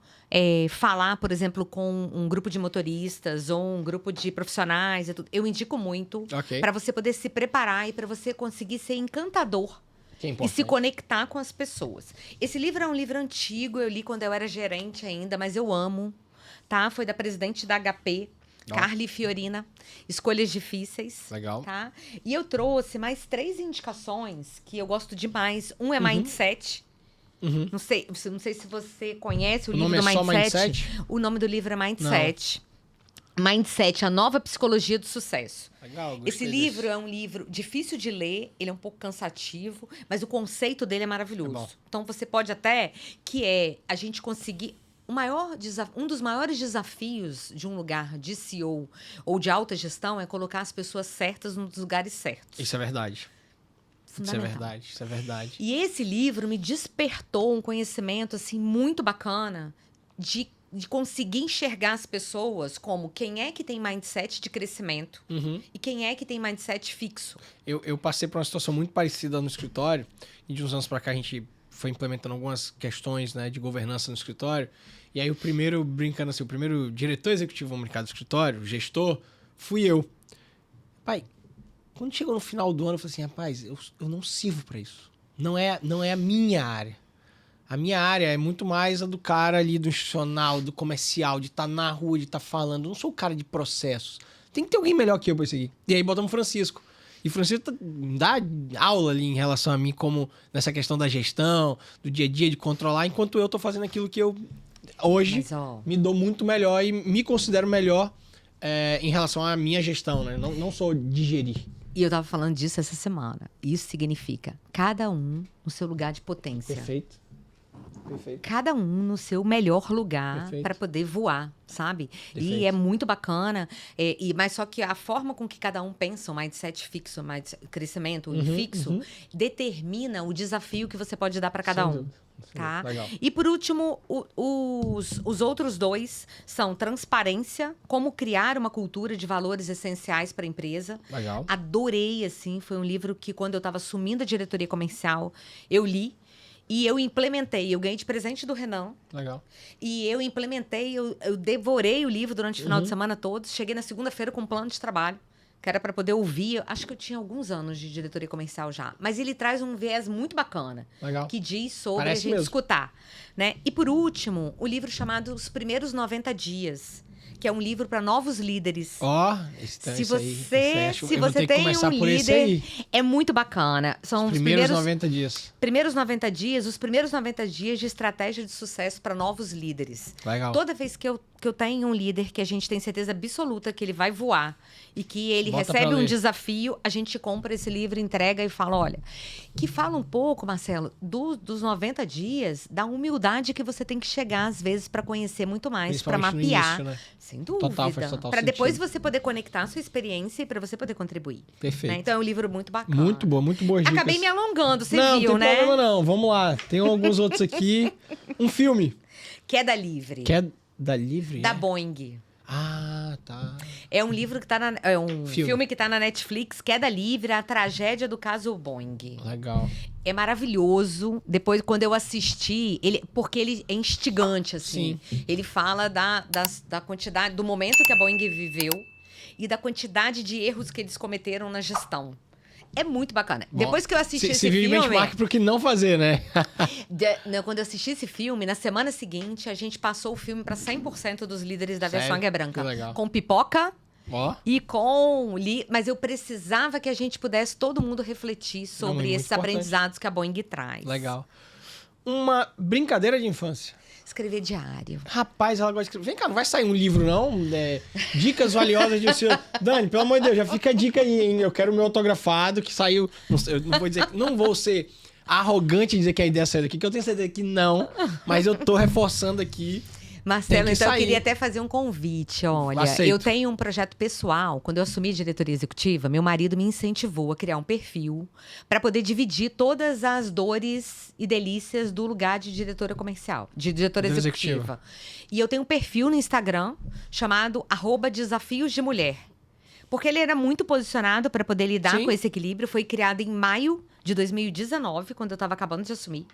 Speaker 3: falar, por exemplo, com um grupo de motoristas ou um grupo de profissionais, eu indico muito para você poder se preparar e para você conseguir ser encantador. E se conectar com as pessoas. Esse livro é um livro antigo, eu li quando eu era gerente ainda, mas eu amo, tá? Foi da presidente da HP, Carly Fiorina, Escolhas Difíceis.
Speaker 2: Legal.
Speaker 3: Tá? E eu trouxe mais 3 indicações que eu gosto demais. Um é Mindset. Não sei se você conhece o livro do Mindset. O nome do livro é Mindset. Mindset, a nova psicologia do sucesso.
Speaker 2: Legal,
Speaker 3: esse livro é um livro difícil de ler, ele é um pouco cansativo, mas o conceito dele é maravilhoso. Então você pode até, a gente conseguir um dos maiores desafios de um lugar de CEO ou de alta gestão é colocar as pessoas certas nos lugares certos.
Speaker 2: Isso é verdade. Isso é
Speaker 3: Fundamental.
Speaker 2: verdade, isso é verdade.
Speaker 3: E esse livro me despertou um conhecimento assim muito bacana de conseguir enxergar as pessoas como quem é que tem mindset de crescimento e quem é que tem mindset fixo.
Speaker 2: Eu passei por uma situação muito parecida no escritório, e de uns anos para cá a gente foi implementando algumas questões, né, de governança no escritório, e aí o primeiro diretor executivo do mercado do escritório, o gestor, fui eu. Pai, quando chegou no final do ano, eu falei assim, rapaz, eu não sirvo para isso. Não é a minha área. A minha área é muito mais a do cara ali, do institucional, do comercial, de estar na rua, de estar falando. Eu não sou o cara de processos. Tem que ter alguém melhor que eu pra isso aqui. E aí botamos o Francisco. E o Francisco dá aula ali em relação a mim, como nessa questão da gestão, do dia a dia, de controlar, enquanto eu tô fazendo aquilo que eu hoje me dou muito melhor e me considero melhor em relação à minha gestão, né? Não sou de gerir.
Speaker 3: E eu tava falando disso essa semana. Isso significa cada um no seu lugar de potência.
Speaker 2: Perfeito.
Speaker 3: Cada um no seu melhor lugar
Speaker 2: Perfeito.
Speaker 3: para poder voar, sabe?
Speaker 2: Perfeito.
Speaker 3: E é muito bacana. Mas só que a forma com que cada um pensa, o mindset fixo, o crescimento, o fixo, determina o desafio que você pode dar para cada
Speaker 2: Sem
Speaker 3: um.
Speaker 2: dúvida.
Speaker 3: Tá?
Speaker 2: Legal.
Speaker 3: E por último, os outros dois são transparência, como criar uma cultura de valores essenciais para a empresa.
Speaker 2: Legal.
Speaker 3: Adorei, assim, foi um livro que quando eu estava assumindo a diretoria comercial, eu li. E eu implementei, eu ganhei de presente do Renan.
Speaker 2: Legal.
Speaker 3: E eu implementei, eu devorei o livro durante o final de semana todo. Cheguei na segunda-feira com um plano de trabalho, que era para poder ouvir. Acho que eu tinha alguns anos de diretoria comercial já. Mas ele traz um viés muito bacana.
Speaker 2: Legal.
Speaker 3: Que diz sobre
Speaker 2: Parece
Speaker 3: a gente
Speaker 2: mesmo.
Speaker 3: escutar. Né? E por último, o livro chamado Os Primeiros 90 Dias, que é um livro para novos líderes.
Speaker 2: Se
Speaker 3: você tem um líder, é muito bacana. São
Speaker 2: os primeiros 90 dias.
Speaker 3: Os primeiros 90 dias de estratégia de sucesso para novos líderes.
Speaker 2: Legal.
Speaker 3: Toda vez que eu tenho um líder que a gente tem certeza absoluta que ele vai voar e que ele
Speaker 2: Bota
Speaker 3: recebe
Speaker 2: pra
Speaker 3: um
Speaker 2: ler.
Speaker 3: desafio, a gente compra esse livro, entrega e fala, olha, que fala um pouco, Marcelo, dos 90 dias, da humildade que você tem que chegar às vezes para conhecer muito mais, para
Speaker 2: Principalmente no
Speaker 3: mapear.
Speaker 2: início, né?
Speaker 3: Sem dúvida.
Speaker 2: Faz total
Speaker 3: Para depois
Speaker 2: sentido.
Speaker 3: você poder conectar a sua experiência e para você poder contribuir.
Speaker 2: Perfeito.
Speaker 3: Né? Então é um livro muito bacana.
Speaker 2: Muito boas dicas.
Speaker 3: Acabei me alongando, você
Speaker 2: não,
Speaker 3: viu,
Speaker 2: não tem
Speaker 3: né?
Speaker 2: problema não. Vamos lá. Tem alguns outros aqui. Um filme.
Speaker 3: Queda Livre.
Speaker 2: Queda Livre?
Speaker 3: Da Boeing.
Speaker 2: Ah, tá.
Speaker 3: É um livro que tá é um
Speaker 2: Filme.
Speaker 3: filme que tá na Netflix, Queda Livre, a tragédia do caso Boeing.
Speaker 2: Legal.
Speaker 3: É maravilhoso. Depois, quando eu assisti, porque ele é instigante, assim.
Speaker 2: Sim.
Speaker 3: Ele fala da quantidade, do momento que a Boeing viveu e da quantidade de erros que eles cometeram na gestão. É muito bacana.
Speaker 2: Bom,
Speaker 3: Depois que eu assisti esse
Speaker 2: Você vive
Speaker 3: filme...
Speaker 2: benchmark pro que não fazer, né?
Speaker 3: Quando eu assisti esse filme, na semana seguinte, a gente passou o filme para 100% dos líderes da versão
Speaker 2: Sério?
Speaker 3: Águia Branca.
Speaker 2: Que legal.
Speaker 3: Com pipoca
Speaker 2: Ó.
Speaker 3: e com... Mas eu precisava que a gente pudesse, todo mundo, refletir sobre
Speaker 2: muito
Speaker 3: esses
Speaker 2: importante.
Speaker 3: aprendizados que a Boeing traz.
Speaker 2: Legal. Uma brincadeira de infância.
Speaker 3: Escrever diário.
Speaker 2: Rapaz, ela gosta de escrever. Vem cá, não vai sair um livro, não? Dicas valiosas de senhor. Dani, pelo amor de Deus, já fica a dica aí, hein? Eu quero o meu autografado, que saiu. Eu não vou dizer. Não vou ser arrogante e dizer que a ideia saiu daqui, que eu tenho certeza que não. Mas eu tô reforçando aqui.
Speaker 3: Marcelo,
Speaker 2: Tem que
Speaker 3: então eu
Speaker 2: sair.
Speaker 3: queria até fazer um convite. Olha,
Speaker 2: Aceito.
Speaker 3: eu tenho um projeto pessoal. Quando eu assumi a diretoria executiva, meu marido me incentivou a criar um perfil para poder dividir todas as dores e delícias do lugar de diretora comercial, de diretora executiva. E eu tenho um perfil no Instagram chamado @desafios de mulher. Porque ele era muito posicionado para poder lidar
Speaker 2: Sim.
Speaker 3: com esse equilíbrio. Foi criado em maio de 2019, quando eu estava acabando de assumir.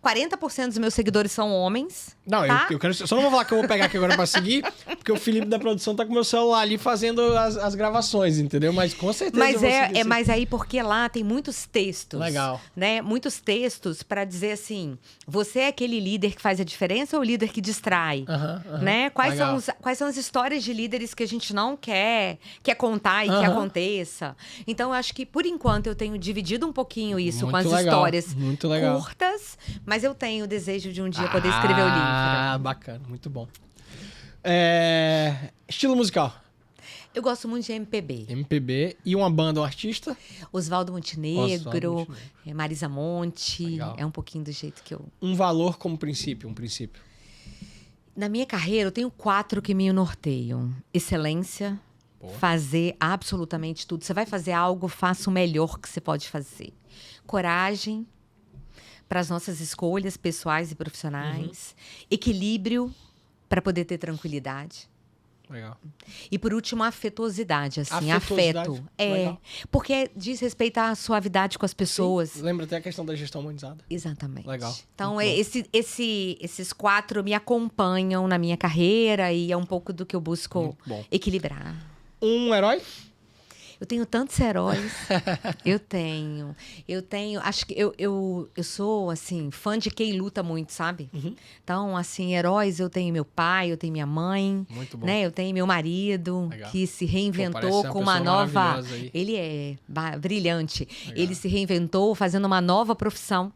Speaker 3: 40% dos meus seguidores são homens.
Speaker 2: Não,
Speaker 3: tá?
Speaker 2: eu quero. Só não vou falar que eu vou pegar aqui agora pra seguir, porque o Felipe da produção tá com o meu celular ali fazendo as gravações, entendeu? Mas com certeza.
Speaker 3: Mas
Speaker 2: eu vou seguir esse-
Speaker 3: mas aí porque lá tem muitos textos.
Speaker 2: Legal.
Speaker 3: Né? Muitos textos para dizer assim: você é aquele líder que faz a diferença ou o líder que distrai?
Speaker 2: Aham, aham.
Speaker 3: Né? Quais
Speaker 2: Legal.
Speaker 3: são as histórias de líderes que a gente não quer contar e que
Speaker 2: Aham.
Speaker 3: aconteça? Então, eu acho que, por enquanto, eu tenho dividido um pouquinho isso com
Speaker 2: Muito
Speaker 3: as
Speaker 2: legal,
Speaker 3: histórias
Speaker 2: muito legal.
Speaker 3: curtas, mas eu tenho o desejo de um dia poder escrever o livro.
Speaker 2: Ah, bacana, muito bom. Estilo musical.
Speaker 3: Eu gosto muito de MPB.
Speaker 2: MPB e uma banda, um artista.
Speaker 3: Oswaldo Montenegro,
Speaker 2: Montenegro.
Speaker 3: Marisa Monte.
Speaker 2: Legal.
Speaker 3: É um pouquinho do jeito que eu...
Speaker 2: Um valor como princípio, um princípio.
Speaker 3: Na minha carreira, eu tenho 4 que me norteiam. Excelência, fazer absolutamente tudo. Você vai fazer algo, faça o melhor que você pode fazer. Coragem para as nossas escolhas pessoais e profissionais. Equilíbrio para poder ter tranquilidade.
Speaker 2: Legal.
Speaker 3: E por último, a afetuosidade, assim,
Speaker 2: Afetuosidade?
Speaker 3: afeto.
Speaker 2: Legal.
Speaker 3: Porque diz respeito à suavidade com as pessoas.
Speaker 2: Sim. Lembra até a questão da gestão humanizada.
Speaker 3: Exatamente.
Speaker 2: Legal.
Speaker 3: Então,
Speaker 2: Muito bom.
Speaker 3: esses 4 me acompanham na minha carreira e é um pouco do que eu busco
Speaker 2: Muito bom.
Speaker 3: equilibrar.
Speaker 2: Um herói?
Speaker 3: Eu tenho tantos heróis. Eu tenho. Acho que eu sou, assim, fã de quem luta muito, sabe? Então, assim, heróis, eu tenho meu pai, eu tenho minha mãe.
Speaker 2: Muito bom.
Speaker 3: Né? Eu tenho meu marido,
Speaker 2: Legal.
Speaker 3: que se
Speaker 2: Pô,
Speaker 3: reinventou
Speaker 2: parece
Speaker 3: com
Speaker 2: uma
Speaker 3: uma
Speaker 2: pessoa
Speaker 3: nova.
Speaker 2: maravilhosa aí.
Speaker 3: Ele é brilhante.
Speaker 2: Legal.
Speaker 3: Ele se reinventou fazendo uma nova profissão.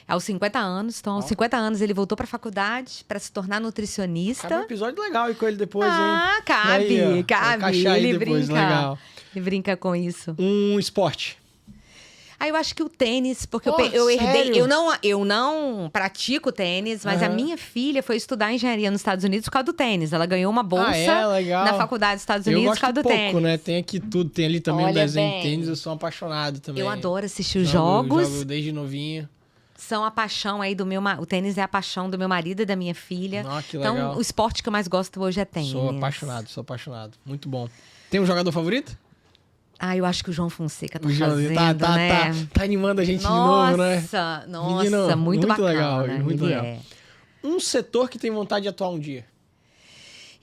Speaker 3: Aos 50 anos. Então, aos 50 anos, ele voltou para a faculdade para se tornar nutricionista.
Speaker 2: Cabe um episódio legal aí com ele depois, hein?
Speaker 3: Ah, cabe,
Speaker 2: Aí, ó.
Speaker 3: cabe.
Speaker 2: Vai encaixar aí
Speaker 3: Ele
Speaker 2: depois,
Speaker 3: brinca.
Speaker 2: legal.
Speaker 3: Ele brinca com isso.
Speaker 2: Um esporte.
Speaker 3: Eu acho que o tênis, porque
Speaker 2: Oh,
Speaker 3: eu herdei.
Speaker 2: sério?
Speaker 3: Eu não pratico tênis, mas a
Speaker 2: Aham.
Speaker 3: minha filha foi estudar engenharia nos Estados Unidos por causa do tênis. Ela ganhou uma bolsa
Speaker 2: Legal.
Speaker 3: na faculdade dos Estados
Speaker 2: Eu
Speaker 3: Unidos
Speaker 2: gosto
Speaker 3: por causa do
Speaker 2: pouco,
Speaker 3: tênis.
Speaker 2: né? Tem aqui tudo. Tem ali também o
Speaker 3: Olha
Speaker 2: desenho de
Speaker 3: bem.
Speaker 2: tênis. Eu sou um apaixonado também.
Speaker 3: Eu adoro assistir os
Speaker 2: Jogo
Speaker 3: jogos.
Speaker 2: desde novinho.
Speaker 3: São a paixão aí do meu O tênis é a paixão do meu marido e da minha filha.
Speaker 2: Ah, que legal.
Speaker 3: Então, o esporte que eu mais gosto hoje é tênis.
Speaker 2: Sou apaixonado. Muito bom. Tem um jogador favorito?
Speaker 3: Eu acho que o João Fonseca tá
Speaker 2: O João
Speaker 3: fazendo, né?
Speaker 2: tá animando a gente de novo, né?
Speaker 3: Nossa,
Speaker 2: Menino,
Speaker 3: muito
Speaker 2: muito
Speaker 3: bacana.
Speaker 2: legal, muito
Speaker 3: ele
Speaker 2: legal.
Speaker 3: é.
Speaker 2: Um setor que tem vontade de atuar um dia.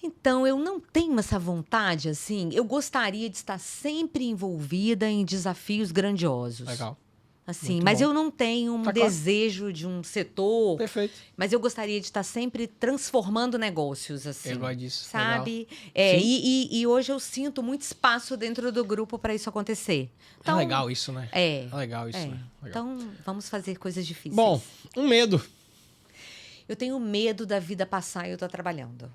Speaker 3: Então, eu não tenho essa vontade, assim. Eu gostaria de estar sempre envolvida em desafios grandiosos.
Speaker 2: Legal.
Speaker 3: Assim,
Speaker 2: Muito
Speaker 3: mas
Speaker 2: bom.
Speaker 3: eu não tenho um
Speaker 2: Tá claro.
Speaker 3: desejo de um setor.
Speaker 2: Perfeito.
Speaker 3: Mas eu gostaria de estar sempre transformando negócios, assim.
Speaker 2: Eu gosto disso.
Speaker 3: Sabe?
Speaker 2: Sim.
Speaker 3: E hoje eu sinto muito espaço dentro do grupo para isso acontecer.
Speaker 2: É legal isso, né?
Speaker 3: É.
Speaker 2: É legal isso,
Speaker 3: É.
Speaker 2: né? Legal.
Speaker 3: Então, vamos fazer coisas difíceis.
Speaker 2: Bom, um medo.
Speaker 3: Eu tenho medo da vida passar e eu tô trabalhando.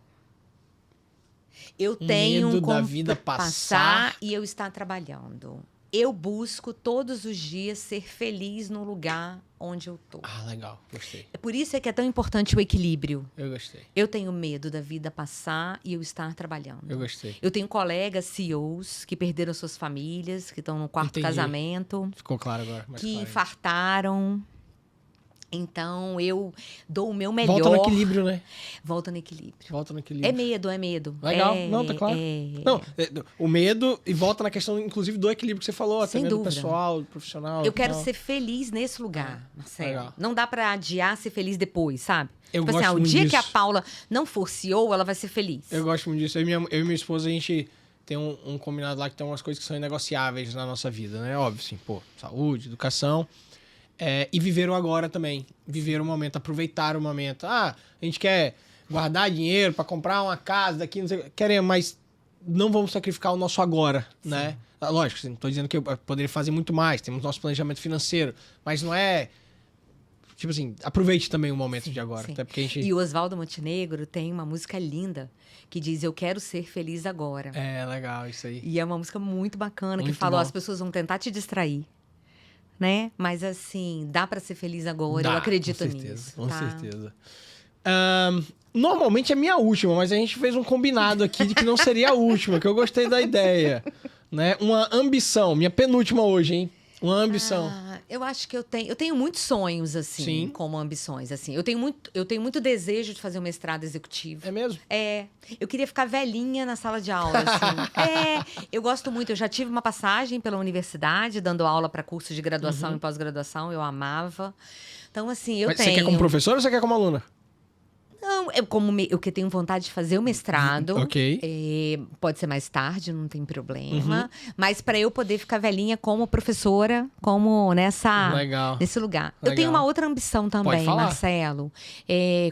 Speaker 3: Eu tenho
Speaker 2: Medo da
Speaker 3: como
Speaker 2: vida passar.
Speaker 3: e eu estar trabalhando. Eu busco todos os dias ser feliz no lugar onde eu tô.
Speaker 2: Ah, legal. Gostei.
Speaker 3: É por isso que é tão importante o equilíbrio.
Speaker 2: Eu gostei.
Speaker 3: Eu tenho medo da vida passar e eu estar trabalhando.
Speaker 2: Eu gostei.
Speaker 3: Eu tenho colegas CEOs que perderam suas famílias, que estão no quarto
Speaker 2: Entendi.
Speaker 3: casamento,
Speaker 2: Ficou claro agora. mais
Speaker 3: que
Speaker 2: claro ainda.
Speaker 3: infartaram. Então, eu dou o meu melhor.
Speaker 2: Volta no equilíbrio, né?
Speaker 3: Volta no equilíbrio.
Speaker 2: Volta no equilíbrio.
Speaker 3: É medo, é medo.
Speaker 2: Legal.
Speaker 3: É,
Speaker 2: Não, tá claro. Não, o medo e volta na questão, inclusive, do equilíbrio que você falou, até
Speaker 3: Sem
Speaker 2: mesmo do
Speaker 3: dúvida.
Speaker 2: pessoal, do profissional.
Speaker 3: Eu
Speaker 2: e
Speaker 3: quero
Speaker 2: tal.
Speaker 3: ser feliz nesse lugar, Marcelo.
Speaker 2: legal.
Speaker 3: Não dá pra adiar ser feliz depois, sabe?
Speaker 2: Eu
Speaker 3: Tipo assim,
Speaker 2: gosto
Speaker 3: o
Speaker 2: muito
Speaker 3: dia que a
Speaker 2: disso.
Speaker 3: Paula não for CEO, ela vai ser feliz.
Speaker 2: Eu gosto muito disso. Eu e minha esposa, a gente tem um combinado lá que tem umas coisas que são inegociáveis na nossa vida, né? Óbvio, assim, saúde, educação. E viver o agora também. Viver o momento, aproveitar o momento. A gente quer guardar dinheiro para comprar uma casa daqui, não sei, queremos, mas não vamos sacrificar o nosso agora, né? Lógico, assim, não tô dizendo que eu poderia fazer muito mais, temos nosso planejamento financeiro, mas não é... Tipo assim, aproveite também o momento de agora.
Speaker 3: Sim.
Speaker 2: Até porque a gente...
Speaker 3: E o Oswaldo Montenegro tem uma música linda que diz Eu Quero Ser Feliz Agora.
Speaker 2: É, legal, isso aí.
Speaker 3: E é uma música muito bacana, que
Speaker 2: Muito
Speaker 3: fala, ó,
Speaker 2: bom.
Speaker 3: as pessoas vão tentar te distrair, né? Mas assim, dá pra ser feliz agora,
Speaker 2: Dá,
Speaker 3: eu acredito
Speaker 2: com certeza,
Speaker 3: nisso.
Speaker 2: Com
Speaker 3: tá?
Speaker 2: certeza. Normalmente é minha última, mas a gente fez um combinado aqui de que não seria a última, que eu gostei da ideia. Né? Uma ambição, minha penúltima hoje, hein? Uma ambição.
Speaker 3: Eu acho que eu tenho muitos sonhos, assim,
Speaker 2: Sim.
Speaker 3: como ambições, assim. Eu tenho muito desejo de fazer um mestrado executivo.
Speaker 2: É mesmo?
Speaker 3: Eu queria ficar velhinha na sala de aula, assim. Eu gosto muito. Eu já tive uma passagem pela universidade, dando aula para cursos de graduação e pós-graduação. Eu amava. Então, assim, eu
Speaker 2: Mas
Speaker 3: tenho...
Speaker 2: Você quer como professora ou você quer como aluna?
Speaker 3: Não, eu que tenho vontade de fazer o mestrado.
Speaker 2: Ok.
Speaker 3: Pode ser mais tarde, não tem problema. Mas para eu poder ficar velhinha como professora, como
Speaker 2: Legal.
Speaker 3: nesse lugar.
Speaker 2: Legal.
Speaker 3: Eu tenho uma outra ambição
Speaker 2: Pode
Speaker 3: também,
Speaker 2: falar.
Speaker 3: Marcelo.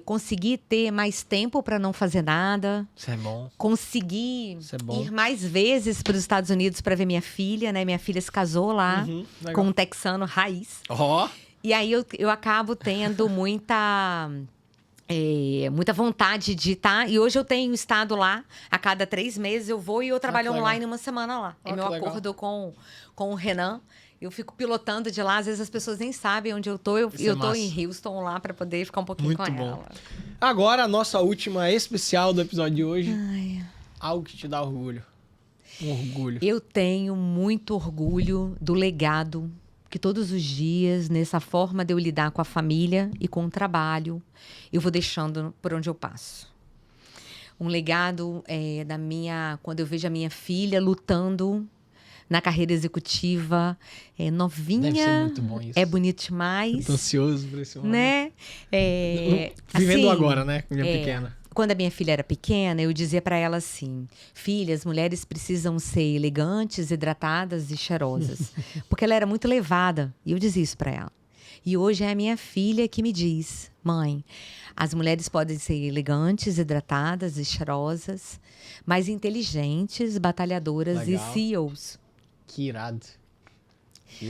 Speaker 3: Conseguir ter mais tempo para não fazer nada.
Speaker 2: Isso é bom.
Speaker 3: Conseguir
Speaker 2: Isso é bom.
Speaker 3: ir mais vezes para os Estados Unidos para ver minha filha, né? Minha filha se casou lá
Speaker 2: Legal.
Speaker 3: com um texano raiz.
Speaker 2: Ó.
Speaker 3: E aí eu acabo tendo muita vontade de estar. E hoje eu tenho estado lá. A cada 3 meses eu vou e eu trabalho
Speaker 2: que legal.
Speaker 3: online uma semana lá.
Speaker 2: Ah,
Speaker 3: É meu
Speaker 2: que legal.
Speaker 3: acordo com o Renan. Eu fico pilotando de lá, às vezes as pessoas nem sabem onde eu tô. Eu tô em Houston lá para poder ficar um pouquinho
Speaker 2: Muito
Speaker 3: com
Speaker 2: bom.
Speaker 3: ela.
Speaker 2: Agora, a nossa última especial do episódio de hoje.
Speaker 3: Ai.
Speaker 2: Algo que te dá orgulho. Um orgulho.
Speaker 3: Eu tenho muito orgulho do legado que todos os dias, nessa forma de eu lidar com a família e com o trabalho, eu vou deixando por onde eu passo. Um legado quando eu vejo a minha filha lutando na carreira executiva, novinha.
Speaker 2: Deve ser muito bom isso.
Speaker 3: É bonito demais.
Speaker 2: Eu tô ansioso por esse momento.
Speaker 3: Né?
Speaker 2: Vivendo
Speaker 3: assim,
Speaker 2: agora, né? Com minha pequena.
Speaker 3: Quando a minha filha era pequena, eu dizia para ela assim: filha, as mulheres precisam ser elegantes, hidratadas e cheirosas. Porque ela era muito levada. E eu dizia isso para ela. E hoje é a minha filha que me diz: mãe, as mulheres podem ser elegantes, hidratadas e cheirosas, mas inteligentes, batalhadoras
Speaker 2: Legal.
Speaker 3: e CEOs.
Speaker 2: Que irado.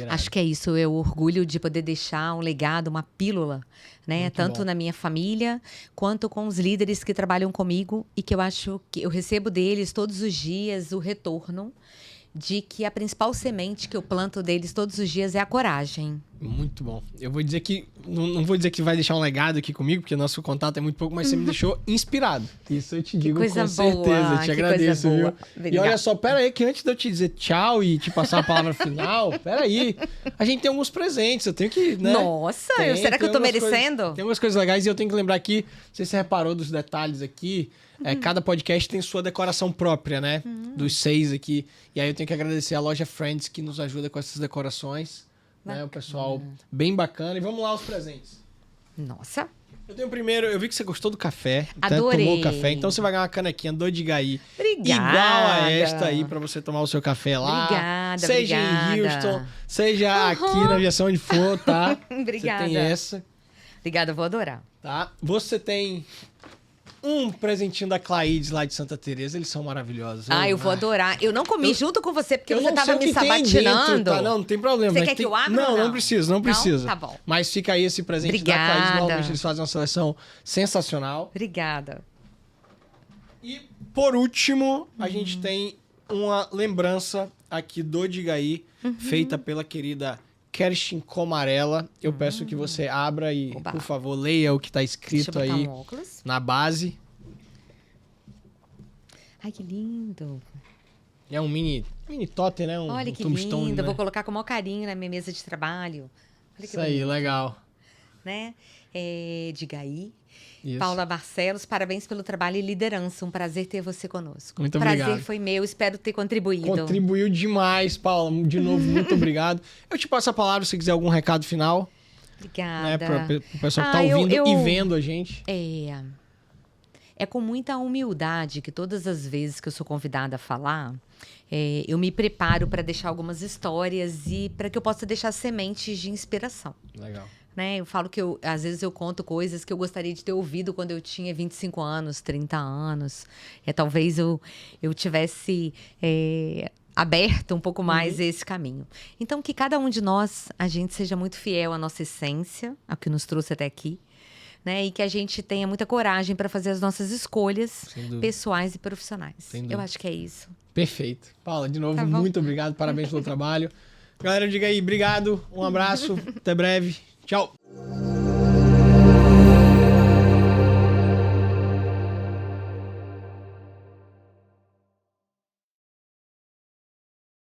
Speaker 3: Acho que é isso, eu orgulho de poder deixar um legado, uma pílula, né?
Speaker 2: Muito
Speaker 3: Tanto
Speaker 2: bom.
Speaker 3: na minha família, quanto com os líderes que trabalham comigo e que eu acho que eu recebo deles todos os dias o retorno de que a principal semente que eu planto deles todos os dias é a coragem.
Speaker 2: Muito bom. Eu vou dizer que... Não vou dizer que vai deixar um legado aqui comigo, porque nosso contato é muito pouco, mas você me deixou inspirado. Isso eu te digo
Speaker 3: coisa
Speaker 2: com certeza.
Speaker 3: boa,
Speaker 2: Eu te
Speaker 3: que
Speaker 2: agradeço,
Speaker 3: coisa
Speaker 2: viu?
Speaker 3: boa.
Speaker 2: E
Speaker 3: Obrigada.
Speaker 2: olha só, pera aí, que antes de eu te dizer tchau e te passar a palavra final, pera aí. A gente tem alguns presentes, eu tenho que, né?
Speaker 3: Nossa, será que eu tô
Speaker 2: algumas
Speaker 3: merecendo?
Speaker 2: Coisas, tem algumas coisas legais e eu tenho que lembrar aqui, não sei se você reparou dos detalhes aqui, cada podcast tem sua decoração própria, né? Dos 6 aqui. E aí eu tenho que agradecer a loja Friends que nos ajuda com essas decorações. Né? O pessoal bem bacana. E vamos lá os presentes.
Speaker 3: Nossa.
Speaker 2: Eu tenho primeiro, eu vi que você gostou do café.
Speaker 3: Adorei.
Speaker 2: Até tomou café, então você vai ganhar uma canequinha do Digaí.
Speaker 3: Obrigada.
Speaker 2: Igual a esta aí, pra você tomar o seu café lá.
Speaker 3: Obrigada,
Speaker 2: seja
Speaker 3: obrigada.
Speaker 2: em Houston, seja aqui na aviação onde for, tá?
Speaker 3: Obrigada.
Speaker 2: Você tem essa,
Speaker 3: Obrigada, eu vou adorar.
Speaker 2: tá? Você tem um presentinho da Claides lá de Santa Teresa, eles são maravilhosos.
Speaker 3: Eu vou adorar. Eu não comi junto com você porque
Speaker 2: Eu
Speaker 3: você
Speaker 2: não
Speaker 3: tava
Speaker 2: sei o
Speaker 3: me
Speaker 2: que tem aí
Speaker 3: sabatinando.
Speaker 2: dentro, tá? Não tem problema.
Speaker 3: Você
Speaker 2: mas
Speaker 3: quer que
Speaker 2: tem...
Speaker 3: eu abra
Speaker 2: Não,
Speaker 3: ou
Speaker 2: não
Speaker 3: não?
Speaker 2: precisa, não
Speaker 3: Não?
Speaker 2: precisa.
Speaker 3: Tá bom.
Speaker 2: Mas fica aí esse presente
Speaker 3: Obrigada.
Speaker 2: da Claides. Normalmente eles fazem uma seleção sensacional.
Speaker 3: Obrigada.
Speaker 2: E, por último, a gente tem uma lembrança aqui do Digaí, feita pela querida Kerstin Comarella. Eu peço que você abra e,
Speaker 3: Oba.
Speaker 2: por favor, leia o que está
Speaker 3: Deixa eu
Speaker 2: escrito
Speaker 3: botar
Speaker 2: aí
Speaker 3: um óculos.
Speaker 2: na base.
Speaker 3: Ai, que lindo.
Speaker 2: É um mini totem, né?
Speaker 3: Olha
Speaker 2: um
Speaker 3: que
Speaker 2: tombstone,
Speaker 3: lindo.
Speaker 2: né?
Speaker 3: Eu vou colocar com o maior carinho na minha mesa de trabalho. Olha que
Speaker 2: Isso aí,
Speaker 3: bonito,
Speaker 2: legal.
Speaker 3: né? Digaí.
Speaker 2: Isso.
Speaker 3: Paula Barcelos, parabéns pelo trabalho e liderança. Um prazer ter você conosco.
Speaker 2: Muito
Speaker 3: Prazer
Speaker 2: obrigado.
Speaker 3: foi meu, espero ter contribuído.
Speaker 2: Contribuiu demais, Paula. De novo, muito obrigado. Eu te passo a palavra se quiser algum recado final, né?
Speaker 3: Obrigada.
Speaker 2: Para o pessoal que tá
Speaker 3: eu-
Speaker 2: ouvindo
Speaker 3: eu-
Speaker 2: e vendo a gente.
Speaker 3: É com muita humildade que todas as vezes que eu sou convidada a falar, eu me preparo para deixar algumas histórias e para que eu possa deixar sementes de inspiração.
Speaker 2: Legal.
Speaker 3: Né? Eu falo que às vezes eu conto coisas que eu gostaria de ter ouvido quando eu tinha 25 anos, 30 anos. Talvez eu tivesse aberto um pouco mais esse caminho. Então, que cada um de nós, a gente seja muito fiel à nossa essência, ao que nos trouxe até aqui. Né? E que a gente tenha muita coragem para fazer as nossas escolhas
Speaker 2: Sem dúvida.
Speaker 3: pessoais e profissionais.
Speaker 2: Sem
Speaker 3: Eu
Speaker 2: dúvida.
Speaker 3: acho que é isso.
Speaker 2: Perfeito. Paula, de novo,
Speaker 3: Tá bom.
Speaker 2: muito obrigado. Parabéns pelo trabalho. Galera, diga aí, obrigado. Um abraço. Até breve. Tchau.